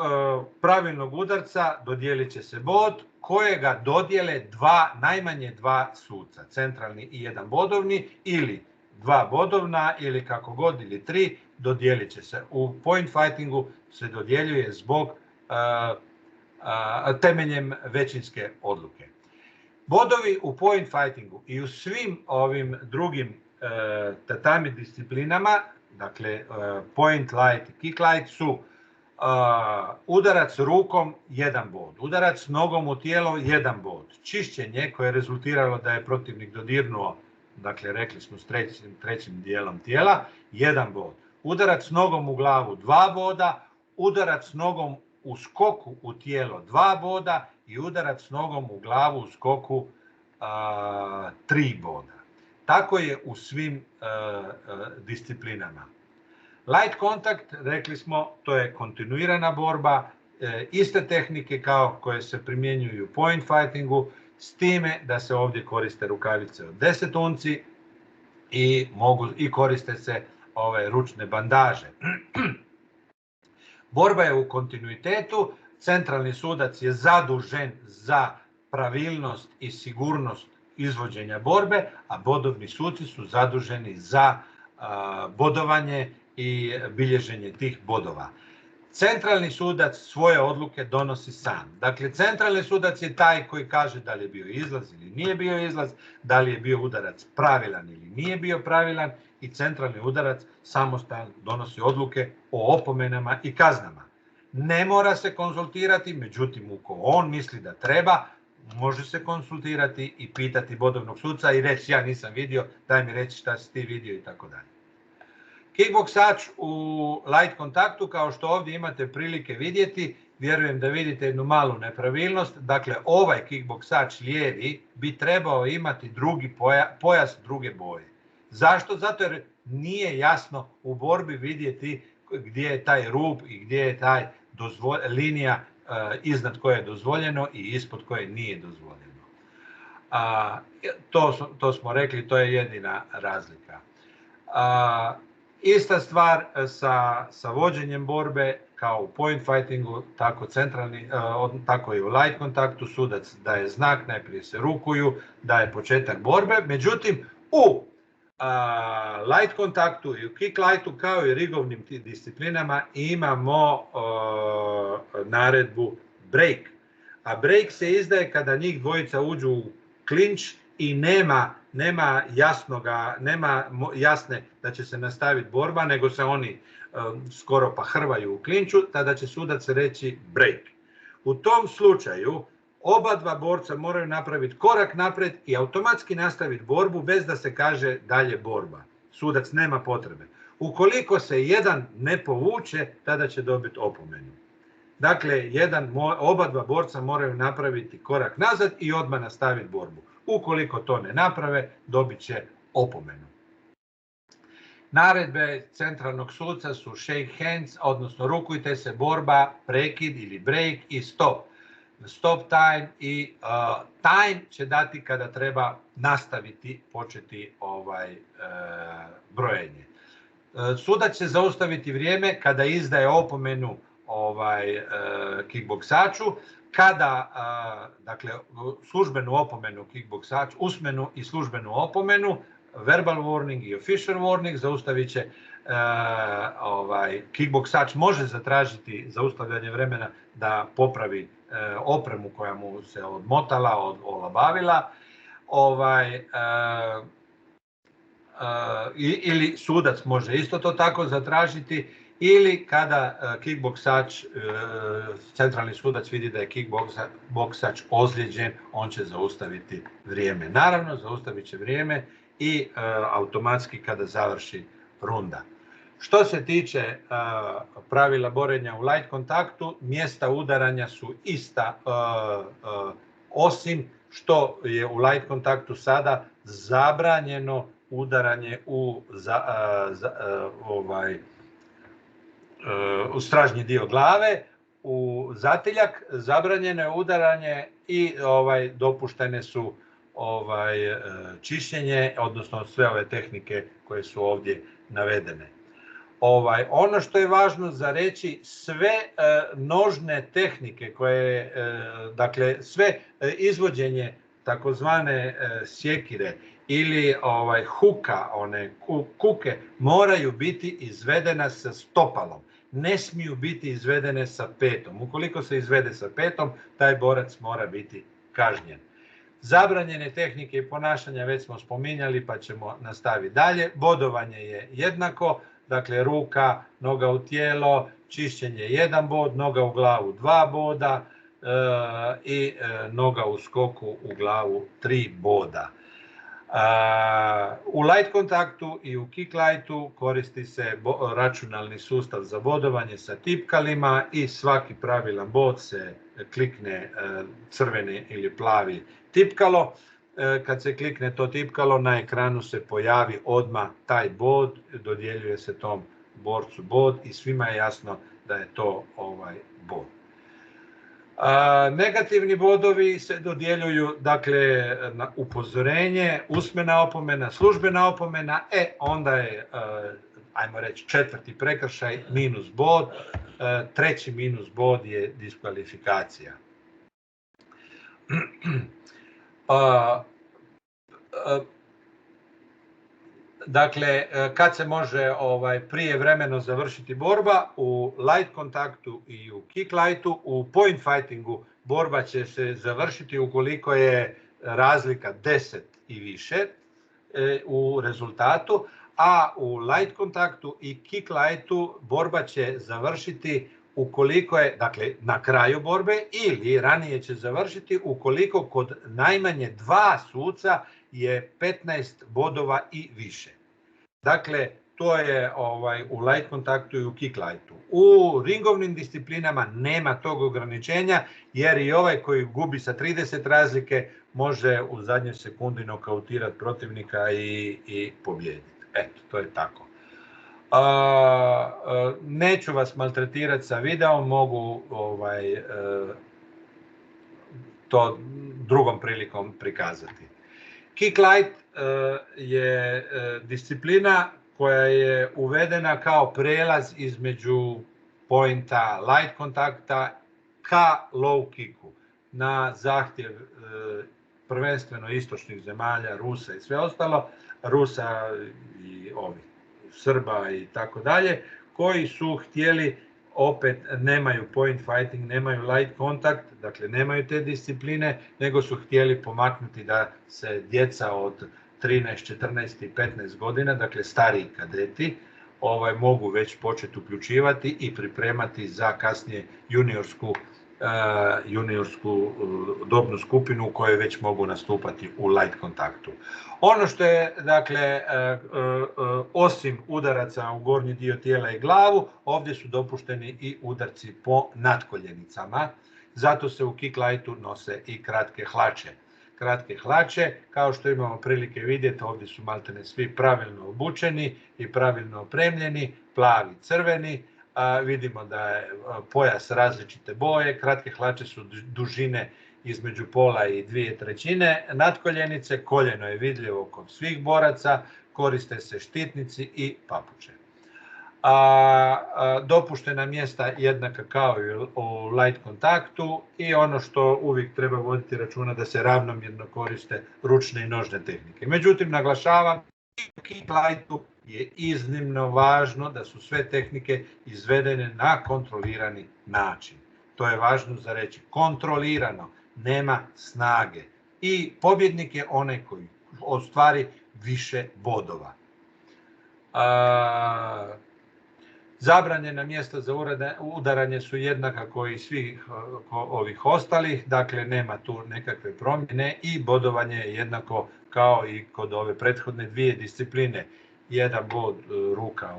pravilnog udarca dodijelit će se bod kojega dodijele najmanje dva suca, centralni i jedan bodovni ili dva bodovna ili kako god ili tri, dodijelit će se. U point fightingu se dodjeljuje zbog temeljem većinske odluke. Bodovi u point fightingu i u svim ovim drugim tatami disciplinama, dakle point light i kick light su udarac rukom 1 bod, udarac nogom u tijelo 1 bod, čišćenje koje je rezultiralo da je protivnik dodirnuo, dakle rekli smo s trećim dijelom tijela, 1 bod, udarac nogom u glavu 2 boda, udarac nogom u skoku u tijelo 2 boda i udarac nogom u glavu u skoku 3 boda. Tako je u svim disciplinama. Light contact, rekli smo, to je kontinuirana borba, iste tehnike kao koje se primjenjuju u point fightingu, s time da se ovdje koriste rukavice od 10 unci i koriste se ove ručne bandaže. Borba je u kontinuitetu, centralni sudac je zadužen za pravilnost i sigurnost izvođenja borbe, a bodovni suci su zaduženi za bodovanje i bilježenje tih bodova. Centralni sudac svoje odluke donosi sam. Dakle, centralni sudac je taj koji kaže da li je bio izlaz ili nije bio izlaz, da li je bio udarac pravilan ili nije bio pravilan i centralni udarac samostalno donosi odluke o opomenama i kaznama. Ne mora se konzultirati, međutim, ukoliko on misli da treba, može se konsultirati i pitati bodovnog suca i reći ja nisam vidio, daj mi reći šta si ti vidio i tako dalje. Kickboksač u light kontaktu, kao što ovdje imate prilike vidjeti, vjerujem da vidite jednu malu nepravilnost, dakle ovaj kickboksač lijevi bi trebao imati drugi pojas druge boje. Zašto? Zato jer nije jasno u borbi vidjeti gdje je taj rub i gdje je taj linija iznad koje je dozvoljeno i ispod koje nije dozvoljeno. To smo rekli, to je jedina razlika. Ista stvar sa vođenjem borbe, kao u point fightingu, tako i u light kontaktu, sudac daje znak, najprije se rukuju, daje početak borbe, međutim u light kontaktu i u kick lightu kao i rigovnim disciplinama imamo naredbu break. A break se izdaje kada njih dvojica uđu u klinč i nema jasne da će se nastaviti borba, nego se oni skoro pa hrvaju u klinču, tada će sudac reći break. U tom slučaju oba dva borca moraju napraviti korak naprijed i automatski nastaviti borbu bez da se kaže dalje borba. Sudac nema potrebe. Ukoliko se jedan ne povuče, tada će dobiti opomenu. Dakle, oba dva borca moraju napraviti korak nazad i odmah nastaviti borbu. Ukoliko to ne naprave, dobit će opomenu. Naredbe centralnog suca su shake hands, odnosno rukujte se, borba, prekid ili break i stop. Stop time i time će dati kada treba nastaviti, početi brojenje. Sudac će zaustaviti vrijeme kada izdaje opomenu kickboksaču, kada, dakle, službenu opomenu kickboksaču, usmenu i službenu opomenu, verbal warning i official warning, zaustavit će kickboksač može zatražiti zaustavljanje vremena da popravi opremu koja mu se odmotala, olabavila, ili sudac može isto to tako zatražiti, ili kada kickboksač, centralni sudac vidi da je kickboksač ozlijeđen, on će zaustaviti vrijeme. Naravno, zaustavit će vrijeme i automatski kada završi runda. Što se tiče pravila borenja u light kontaktu, mjesta udaranja su ista, osim što je u light kontaktu sada zabranjeno udaranje u stražnji dio glave, u zatiljak, zabranjeno je udaranje i dopuštene su čišćenje, odnosno sve ove tehnike koje su ovdje navedene. Ono što je važno za reći, sve nožne tehnike koje, dakle sve izvođenje takozvane sjekire ili huka, one kuke, moraju biti izvedena sa stopalom. Ne smiju biti izvedene sa petom. Ukoliko se izvede sa petom, taj borac mora biti kažnjen. Zabranjene tehnike i ponašanja već smo spominjali, pa ćemo nastaviti dalje. Bodovanje je jednako, dakle ruka, noga u tijelo, čišćenje 1 bod, noga u glavu 2 boda i noga u skoku u glavu 3 boda. U light kontaktu i u kick lightu koristi se računalni sustav za bodovanje sa tipkalima i svaki pravilan bod se klikne crveni ili plavi tipkalo. Kad se klikne to tipkalo, na ekranu se pojavi odmah taj bod, dodjeljuje se tom borcu bod i svima je jasno da je to bod. Negativni bodovi se dodjeljuju, dakle, na upozorenje, usmena opomena, službena opomena, onda je, ajmo reći, 4. prekršaj minus bod, 3. minus bod je diskvalifikacija. Dakle, kad se može prijevremeno završiti borba, u light kontaktu i u kick lightu, u point fightingu borba će se završiti ukoliko je razlika 10 i više u rezultatu, a u light kontaktu i kick lightu borba će završiti ukoliko je, dakle, na kraju borbe ili ranije će završiti ukoliko kod najmanje 2 suca je 15 bodova i više. Dakle, to je u light kontaktu i u kick lightu. U ringovnim disciplinama nema tog ograničenja, jer i ovaj koji gubi sa 30 razlike može u zadnjoj sekundi nokautirati protivnika i pobijediti. Eto, to je tako. Neću vas maltretirati sa videom, mogu to drugom prilikom prikazati. Kick light je disciplina koja je uvedena kao prelaz između pointa light kontakta ka low kicku na zahtjev prvenstveno istočnih zemalja, Rusa i sve ostalo, Rusa i Srba i tako dalje, koji su htjeli, opet nemaju point fighting, nemaju light contact, dakle nemaju te discipline, nego su htjeli pomaknuti da se djeca od 13, 14 i 15 godina, dakle stariji kadeti, mogu već početi uključivati i pripremati za kasnije juniorsku dobnu skupinu u kojoj već mogu nastupati u light kontaktu. Ono što je, dakle, osim udaraca u gornji dio tijela i glavu, ovdje su dopušteni i udarci po natkoljenicama, zato se u kick lightu nose i kratke hlače. Kratke hlače, kao što imamo prilike vidjeti, ovdje su maltene svi pravilno obučeni i pravilno opremljeni, plavi, crveni. Vidimo da je pojas različite boje, kratke hlače su dužine između pola i 2/3 natkoljenice, koljeno je vidljivo kod svih boraca, koriste se štitnici i papuče. Dopuštena mjesta jednaka kao i u light kontaktu i ono što uvijek treba voditi računa da se ravnomjerno koriste ručne i nožne tehnike. Međutim, naglašavam, u kick lightu je iznimno važno da su sve tehnike izvedene na kontrolirani način. To je važno za reći. Kontrolirano, nema snage. I pobjednik je onaj koji ostvari više bodova. Zabranjena mjesta za udaranje su jednaka kao i svih ovih ostalih, dakle nema tu nekakve promjene i bodovanje je jednako kao i kod ove prethodne dvije discipline. 1 bod ruka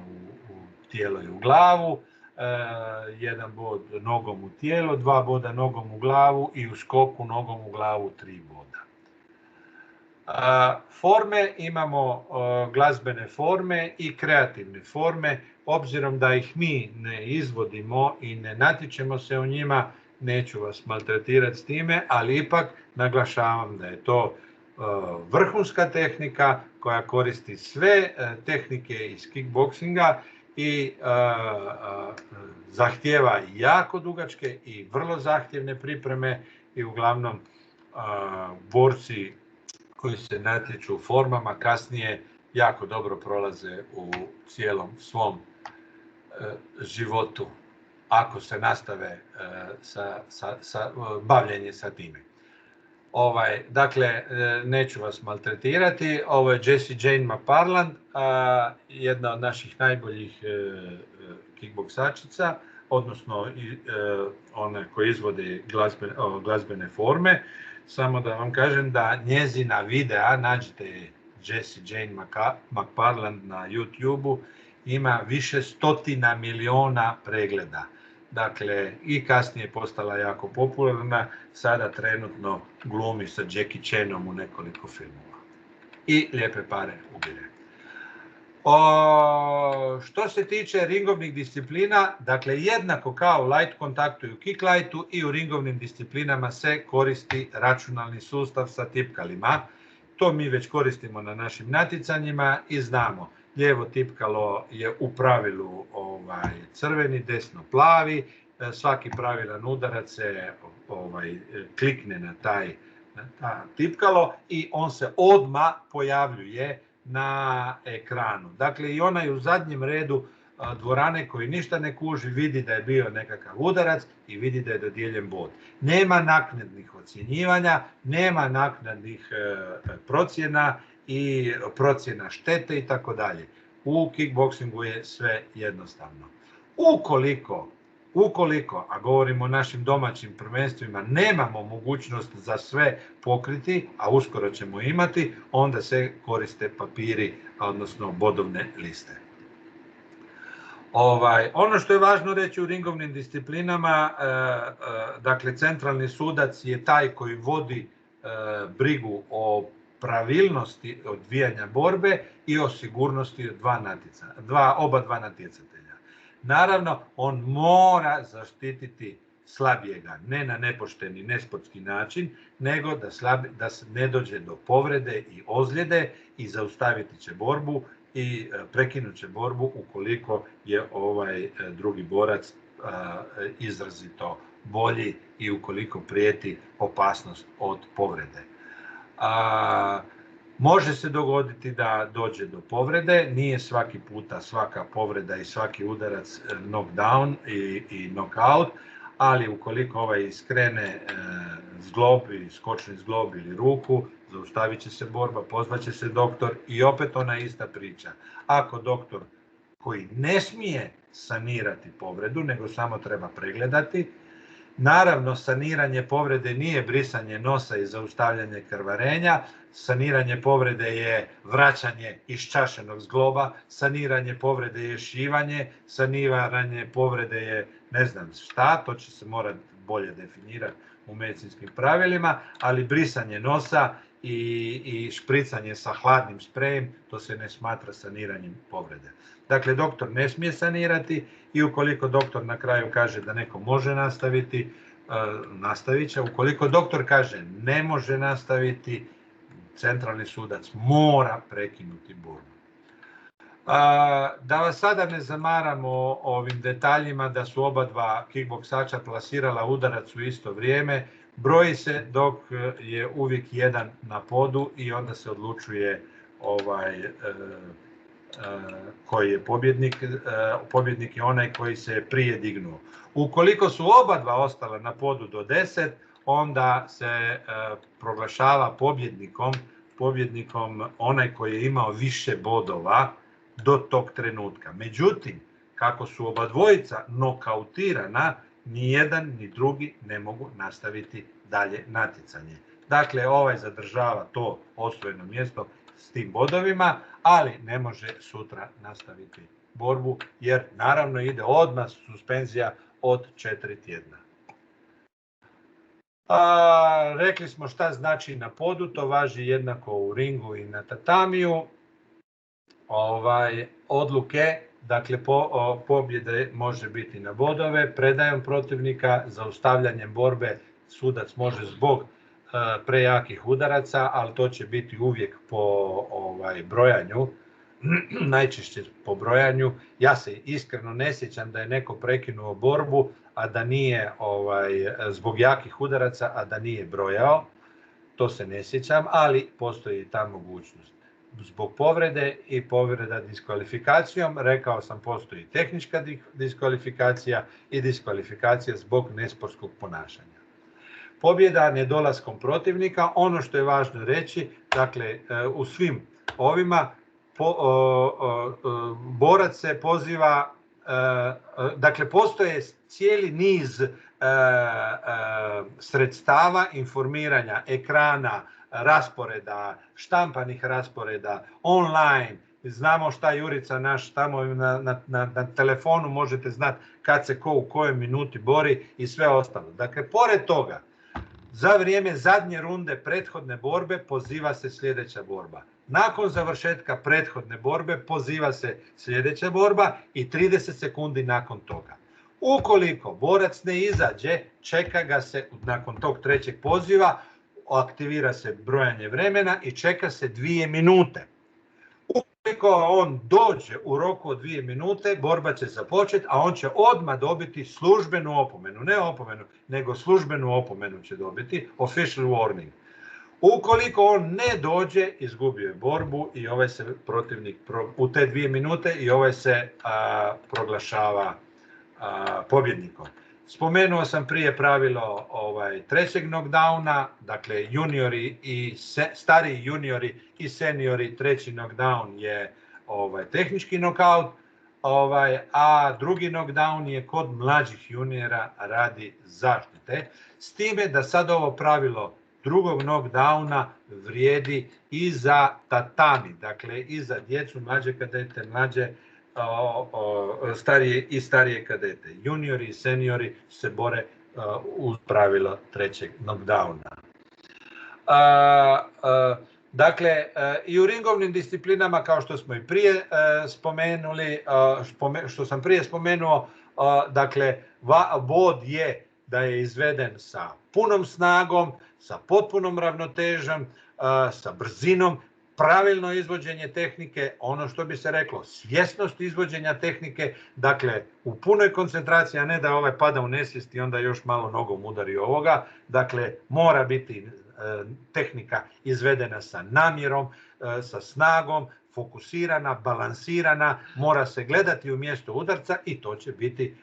u tijelo i u glavu, 1 bod nogom u tijelo, 2 boda nogom u glavu i u skoku nogom u glavu 3 boda. Forme imamo glazbene forme i kreativne forme. Obzirom da ih mi ne izvodimo i ne natječemo se u njima, neću vas maltretirati s time, ali ipak naglašavam da je to vrhunska tehnika koja koristi sve tehnike iz kickboksinga i zahtijeva jako dugačke i vrlo zahtjevne pripreme i uglavnom borci koji se natječu u formama kasnije jako dobro prolaze u cijelom svom životu ako se nastave sa bavljenje sa time. Dakle, neću vas maltretirati. Ovo je Jessie Jane McParland, jedna od naših najboljih kickboksačica, odnosno one koji izvode glazbene forme. Samo da vam kažem da njezina videa, nađite Jessie Jane McParland na YouTube-u, ima više stotina miliona pregleda. Dakle, i kasnije je postala jako popularna, sada trenutno glumi sa Jackie Chanom u nekoliko filmova. I lijepe pare ubire. Što se tiče ringovnih disciplina, dakle jednako kao u light kontaktu i u kick lightu i u ringovnim disciplinama se koristi računalni sustav sa tipkalima. To mi već koristimo na našim natjecanjima i znamo. Lijevo tipkalo je u pravilu crveni, desno plavi. Svaki pravilan udarac se klikne na ta tipkalo i on se odmah pojavljuje na ekranu. Dakle, i onaj u zadnjem redu dvorane koji ništa ne kuži vidi da je bio nekakav udarac i vidi da je dodijeljen bod. Nema naknadnih ocjenjivanja, nema naknadnih procjena i procjena štete i tako dalje. U kickboksingu je sve jednostavno. Ukoliko, a govorimo o našim domaćim prvenstvima, nemamo mogućnost za sve pokriti, a uskoro ćemo imati, onda se koriste papiri, odnosno bodovne liste. Ono što je važno reći u ringovnim disciplinama, dakle centralni sudac je taj koji vodi brigu o pravilnosti odvijanja borbe i o sigurnosti oba dva natjecatelja. Naravno, on mora zaštititi slabijega, ne na nepošteni, nesportski način, nego da ne dođe do povrede i ozljede i zaustaviti će borbu i prekinut će borbu ukoliko je ovaj drugi borac izrazito bolji i ukoliko prijeti opasnost od povrede. Može se dogoditi da dođe do povrede, nije svaki puta svaka povreda i svaki udarac knockdown i knockout, ali ukoliko ovaj iskrene zglob i skočni zglob ili ruku, zaustavit će se borba, pozvaće se doktor i opet ona ista priča. Ako doktor koji ne smije sanirati povredu, nego samo treba pregledati, naravno, saniranje povrede nije brisanje nosa i zaustavljanje krvarenja, saniranje povrede je vraćanje iščašenog zgloba, saniranje povrede je šivanje, saniranje povrede je ne znam šta, to će se morati bolje definirati u medicinskim pravilima, ali brisanje nosa i špricanje sa hladnim sprejem, to se ne smatra saniranjem povrede. Dakle, doktor ne smije sanirati i ukoliko doktor na kraju kaže da neko može nastaviti, nastavit će. Ukoliko doktor kaže ne može nastaviti, centralni sudac mora prekinuti borbu. Da vas sada ne zamaramo ovim detaljima da su oba dva kickboksača plasirala udarac u isto vrijeme, broji se dok je uvijek jedan na podu i onda se odlučuje koji je pobjednik. Pobjednik je onaj koji se prije dignuo. Ukoliko su oba dva ostala na podu do 10, onda se proglašava pobjednikom onaj koji je imao više bodova do tog trenutka. Međutim, kako su oba dvojica nokautirana, ni jedan ni drugi ne mogu nastaviti dalje natjecanje. Dakle, ovaj zadržava to osvojeno mjesto s tim bodovima, ali ne može sutra nastaviti borbu, jer naravno ide odmah suspenzija od 4 tjedna. Rekli smo šta znači na podu, to važi jednako u ringu i na tatamiju. Odluke, dakle pobjede može biti na bodove, predajom protivnika, zaustavljanjem borbe sudac može zbog prejakih udaraca, ali to će biti uvijek po brojanju, najčešće po brojanju. Ja se iskreno ne sjećam da je neko prekinuo borbu, a da nije zbog jakih udaraca, a da nije brojao. To se ne sjećam, ali postoji ta mogućnost. Zbog povrede i povreda diskvalifikacijom, rekao sam, postoji tehnička diskvalifikacija i diskvalifikacija zbog nesportskog ponašanja. Pobjeda nedolaskom protivnika, ono što je važno reći, dakle u svim ovima borac se poziva, dakle postoje cijeli niz sredstava informiranja, ekrana, rasporeda, štampanih rasporeda, online. Znamo šta Jurica naš tamo na telefonu možete znati kad se ko u kojoj minuti bori i sve ostalo. Dakle, pored toga, za vrijeme zadnje runde prethodne borbe poziva se sljedeća borba. Nakon završetka prethodne borbe poziva se sljedeća borba i 30 sekundi nakon toga. Ukoliko borac ne izađe, čeka ga se nakon tog trećeg poziva, aktivira se brojanje vremena i čeka se 2 minute. Ukoliko on dođe u roku od 2 minute, borba će započeti, a on će odmah dobiti službenu opomenu. Ne opomenu, nego službenu opomenu će dobiti, official warning. Ukoliko on ne dođe, izgubio je borbu i ovaj se protivnik u te 2 minute i ovaj se proglašava pobjednikom. Spomenuo sam prije pravilo trećeg knockdowna, dakle juniori i stariji juniori i seniori, treći knockdown je tehnički knockout, a drugi knockdown je kod mlađih juniora radi zaštite. S time da sad ovo pravilo drugog knockdowna vrijedi i za tatami, dakle i za djecu, mlađe kadete, starije i starije kadete. Juniori i seniori se bore uz pravilo trećeg knockdowna. Dakle, i u ringovnim disciplinama, kao što smo i prije spomenuli, što sam prije spomenuo, dakle, bod je da je izveden sa punom snagom, sa potpunom ravnotežom, sa brzinom, pravilno izvođenje tehnike, ono što bi se reklo, svjesnost izvođenja tehnike, dakle u punoj koncentraciji, a ne da ovaj pada u nesvijest i onda još malo nogom udari ovoga. Dakle, mora biti tehnika izvedena sa namjerom, sa snagom, fokusirana, balansirana, mora se gledati u mjesto udarca i to će biti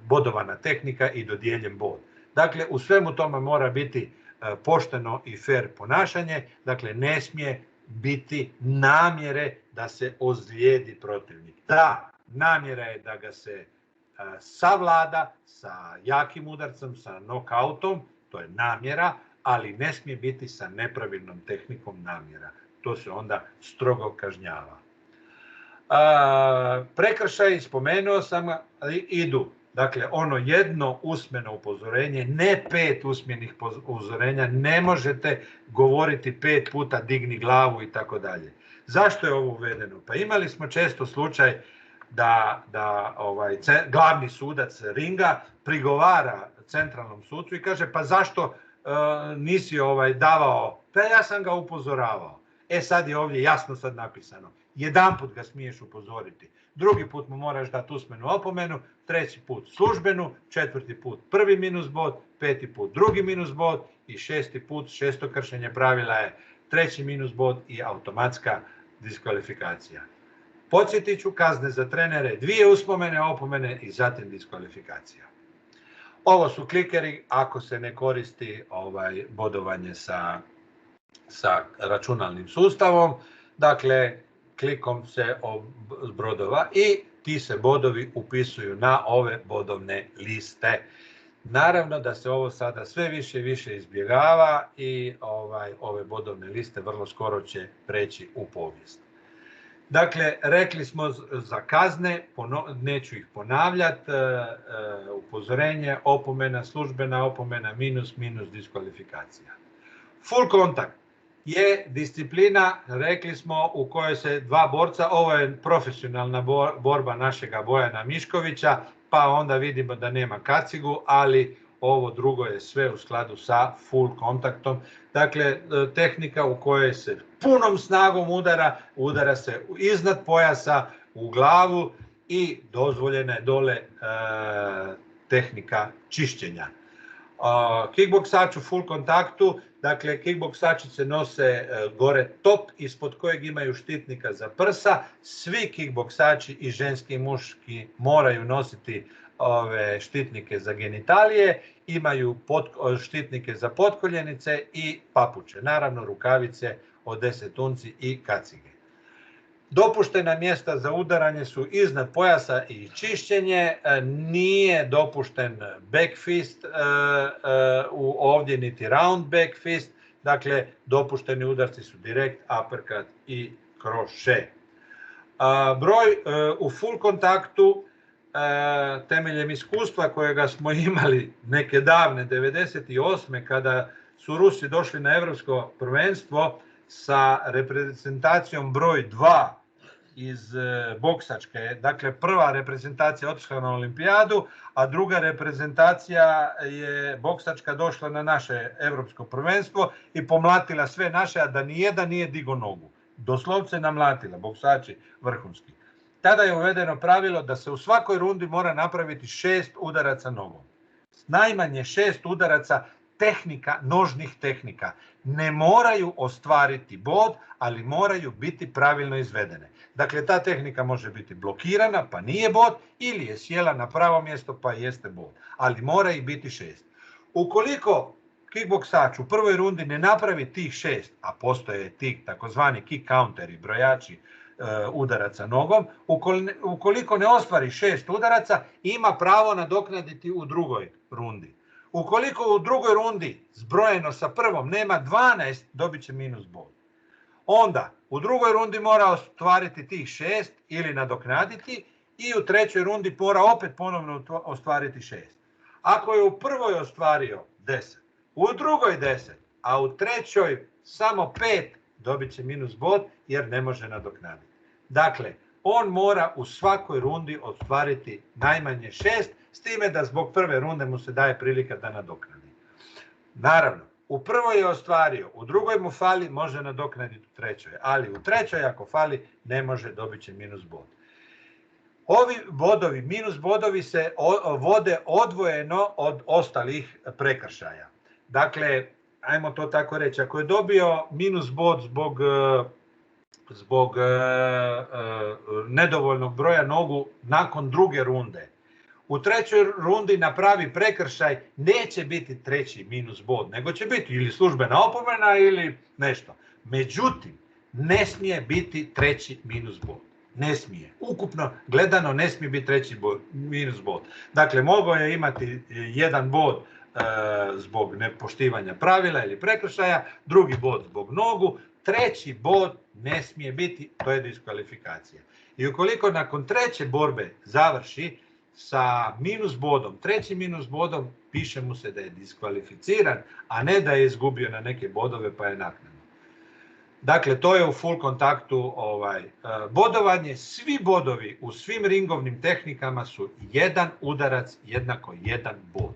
bodovana tehnika i dodijeljen bod. Dakle, u svemu tome mora biti pošteno i fer ponašanje, dakle ne smije biti namjere da se ozlijedi protivnik. Da, namjera je da ga se savlada sa jakim udarcem, sa knockoutom, to je namjera, ali ne smije biti sa nepravilnom tehnikom namjera. To se onda strogo kažnjava. Prekršaj, spomenuo sam, idu. Dakle, ono jedno usmeno upozorenje, ne 5 usmenih upozorenja, ne možete govoriti 5 puta digni glavu i tako dalje. Zašto je ovo uvedeno? Pa imali smo često slučaj da glavni sudac ringa prigovara centralnom sucu i kaže pa zašto nisi davao, pa ja sam ga upozoravao. Sad je ovdje jasno sad napisano, jedanput ga smiješ upozoriti. Drugi put mu moraš dati usmenu opomenu, treći put službenu, četvrti put prvi minus bod, peti put drugi minus bod i šesti put, šesto kršenje pravila je treći minus bod i automatska diskvalifikacija. Podsjetit ću, kazne za trenere, 2 usmene opomene i zatim diskvalifikacija. Ovo su klikeri ako se ne koristi bodovanje sa računalnim sustavom. Dakle, klikom se brodova i ti se bodovi upisuju na ove bodovne liste. Naravno da se ovo sada sve više i više izbjegava i ove bodovne liste vrlo skoro će preći u povijest. Dakle, rekli smo za kazne, neću ih ponavljati, upozorenje, opomena, službena opomena, minus, diskvalifikacija. Full kontakt je disciplina, rekli smo, u kojoj se dva borca, ovo je profesionalna borba našega Bojana Miškovića, pa onda vidimo da nema kacigu, ali ovo drugo je sve u skladu sa full kontaktom. Dakle, tehnika u kojoj se punom snagom udara se iznad pojasa, u glavu i dozvoljena je dole tehnika čišćenja. Kickboksač u full kontaktu, dakle kickboksačice nose gore top ispod kojeg imaju štitnika za prsa. Svi kickboksači, i ženski i muški, moraju nositi ove štitnike za genitalije, imaju štitnike za potkoljenice i papuče, naravno rukavice od 10 unci i kacige. Dopuštena mjesta za udaranje su iznad pojasa i čišćenje, nije dopušten back fist ovdje niti round back fist, dakle dopušteni udarci su direkt, uppercut i kroše. Broj u full kontaktu, temeljem iskustva kojega smo imali neke davne 98. kada su Rusi došli na Europsko prvenstvo sa reprezentacijom broj 2 iz boksačke, dakle prva reprezentacija otišla na olimpijadu, a druga reprezentacija je boksačka došla na naše Europsko prvenstvo i pomlatila sve naše, a da nijedan nije digo nogu. Doslovce namlatila, boksači vrhunski. Tada je uvedeno pravilo da se u svakoj rundi mora napraviti 6 udaraca nogom. Najmanje 6 udaraca tehnika, nožnih tehnika. Ne moraju ostvariti bod, ali moraju biti pravilno izvedene. Dakle, ta tehnika može biti blokirana, pa nije bod, ili je sjela na pravo mjesto, pa jeste bod. Ali mora ih biti 6. Ukoliko kickboksač u prvoj rundi ne napravi tih 6, a postoje tih takozvani kick counteri, brojači udaraca nogom, ukoliko ne ostvari 6 udaraca, ima pravo nadoknaditi u drugoj rundi. Ukoliko u drugoj rundi zbrojeno sa prvom nema 12, dobit će minus bod. Onda u drugoj rundi mora ostvariti tih 6 ili nadoknaditi i u trećoj rundi mora opet ponovno ostvariti 6. Ako je u prvoj ostvario 10, u drugoj 10, a u trećoj samo 5, dobit će minus bod jer ne može nadoknaditi. Dakle, on mora u svakoj rundi ostvariti najmanje 6, s time da zbog prve runde mu se daje prilika da nadoknadi. Naravno, u prvoj je ostvario, u drugoj mu fali, može nadoknaditi u trećoj, ali u trećoj ako fali, ne može, dobit će minus bod. Ovi bodovi, minus bodovi se vode odvojeno od ostalih prekršaja. Dakle, ajmo to tako reći, ako je dobio minus bod zbog nedovoljnog broja nogu nakon druge runde, u trećoj rundi napravi prekršaj, neće biti treći minus bod, nego će biti ili službena opomena ili nešto. Međutim, ne smije biti treći minus bod. Ne smije. Ukupno gledano ne smije biti treći minus bod. Dakle, mogao je imati jedan bod zbog nepoštivanja pravila ili prekršaja, drugi bod zbog nogu, treći bod ne smije biti, to je diskvalifikacija. I ukoliko nakon treće borbe završi sa minus bodom, treći minus bodom, piše mu se da je diskvalificiran, a ne da je izgubio na neke bodove pa je naknadno. Dakle, to je u full kontaktu bodovanje. Svi bodovi u svim ringovnim tehnikama su jedan udarac jednako jedan bod.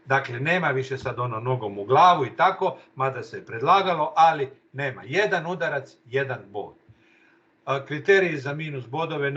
Dakle, nema više sad ono nogom u glavu i tako, mada se je predlagalo, ali nema. Jedan udarac, jedan bod. Kriteriji za minus bodove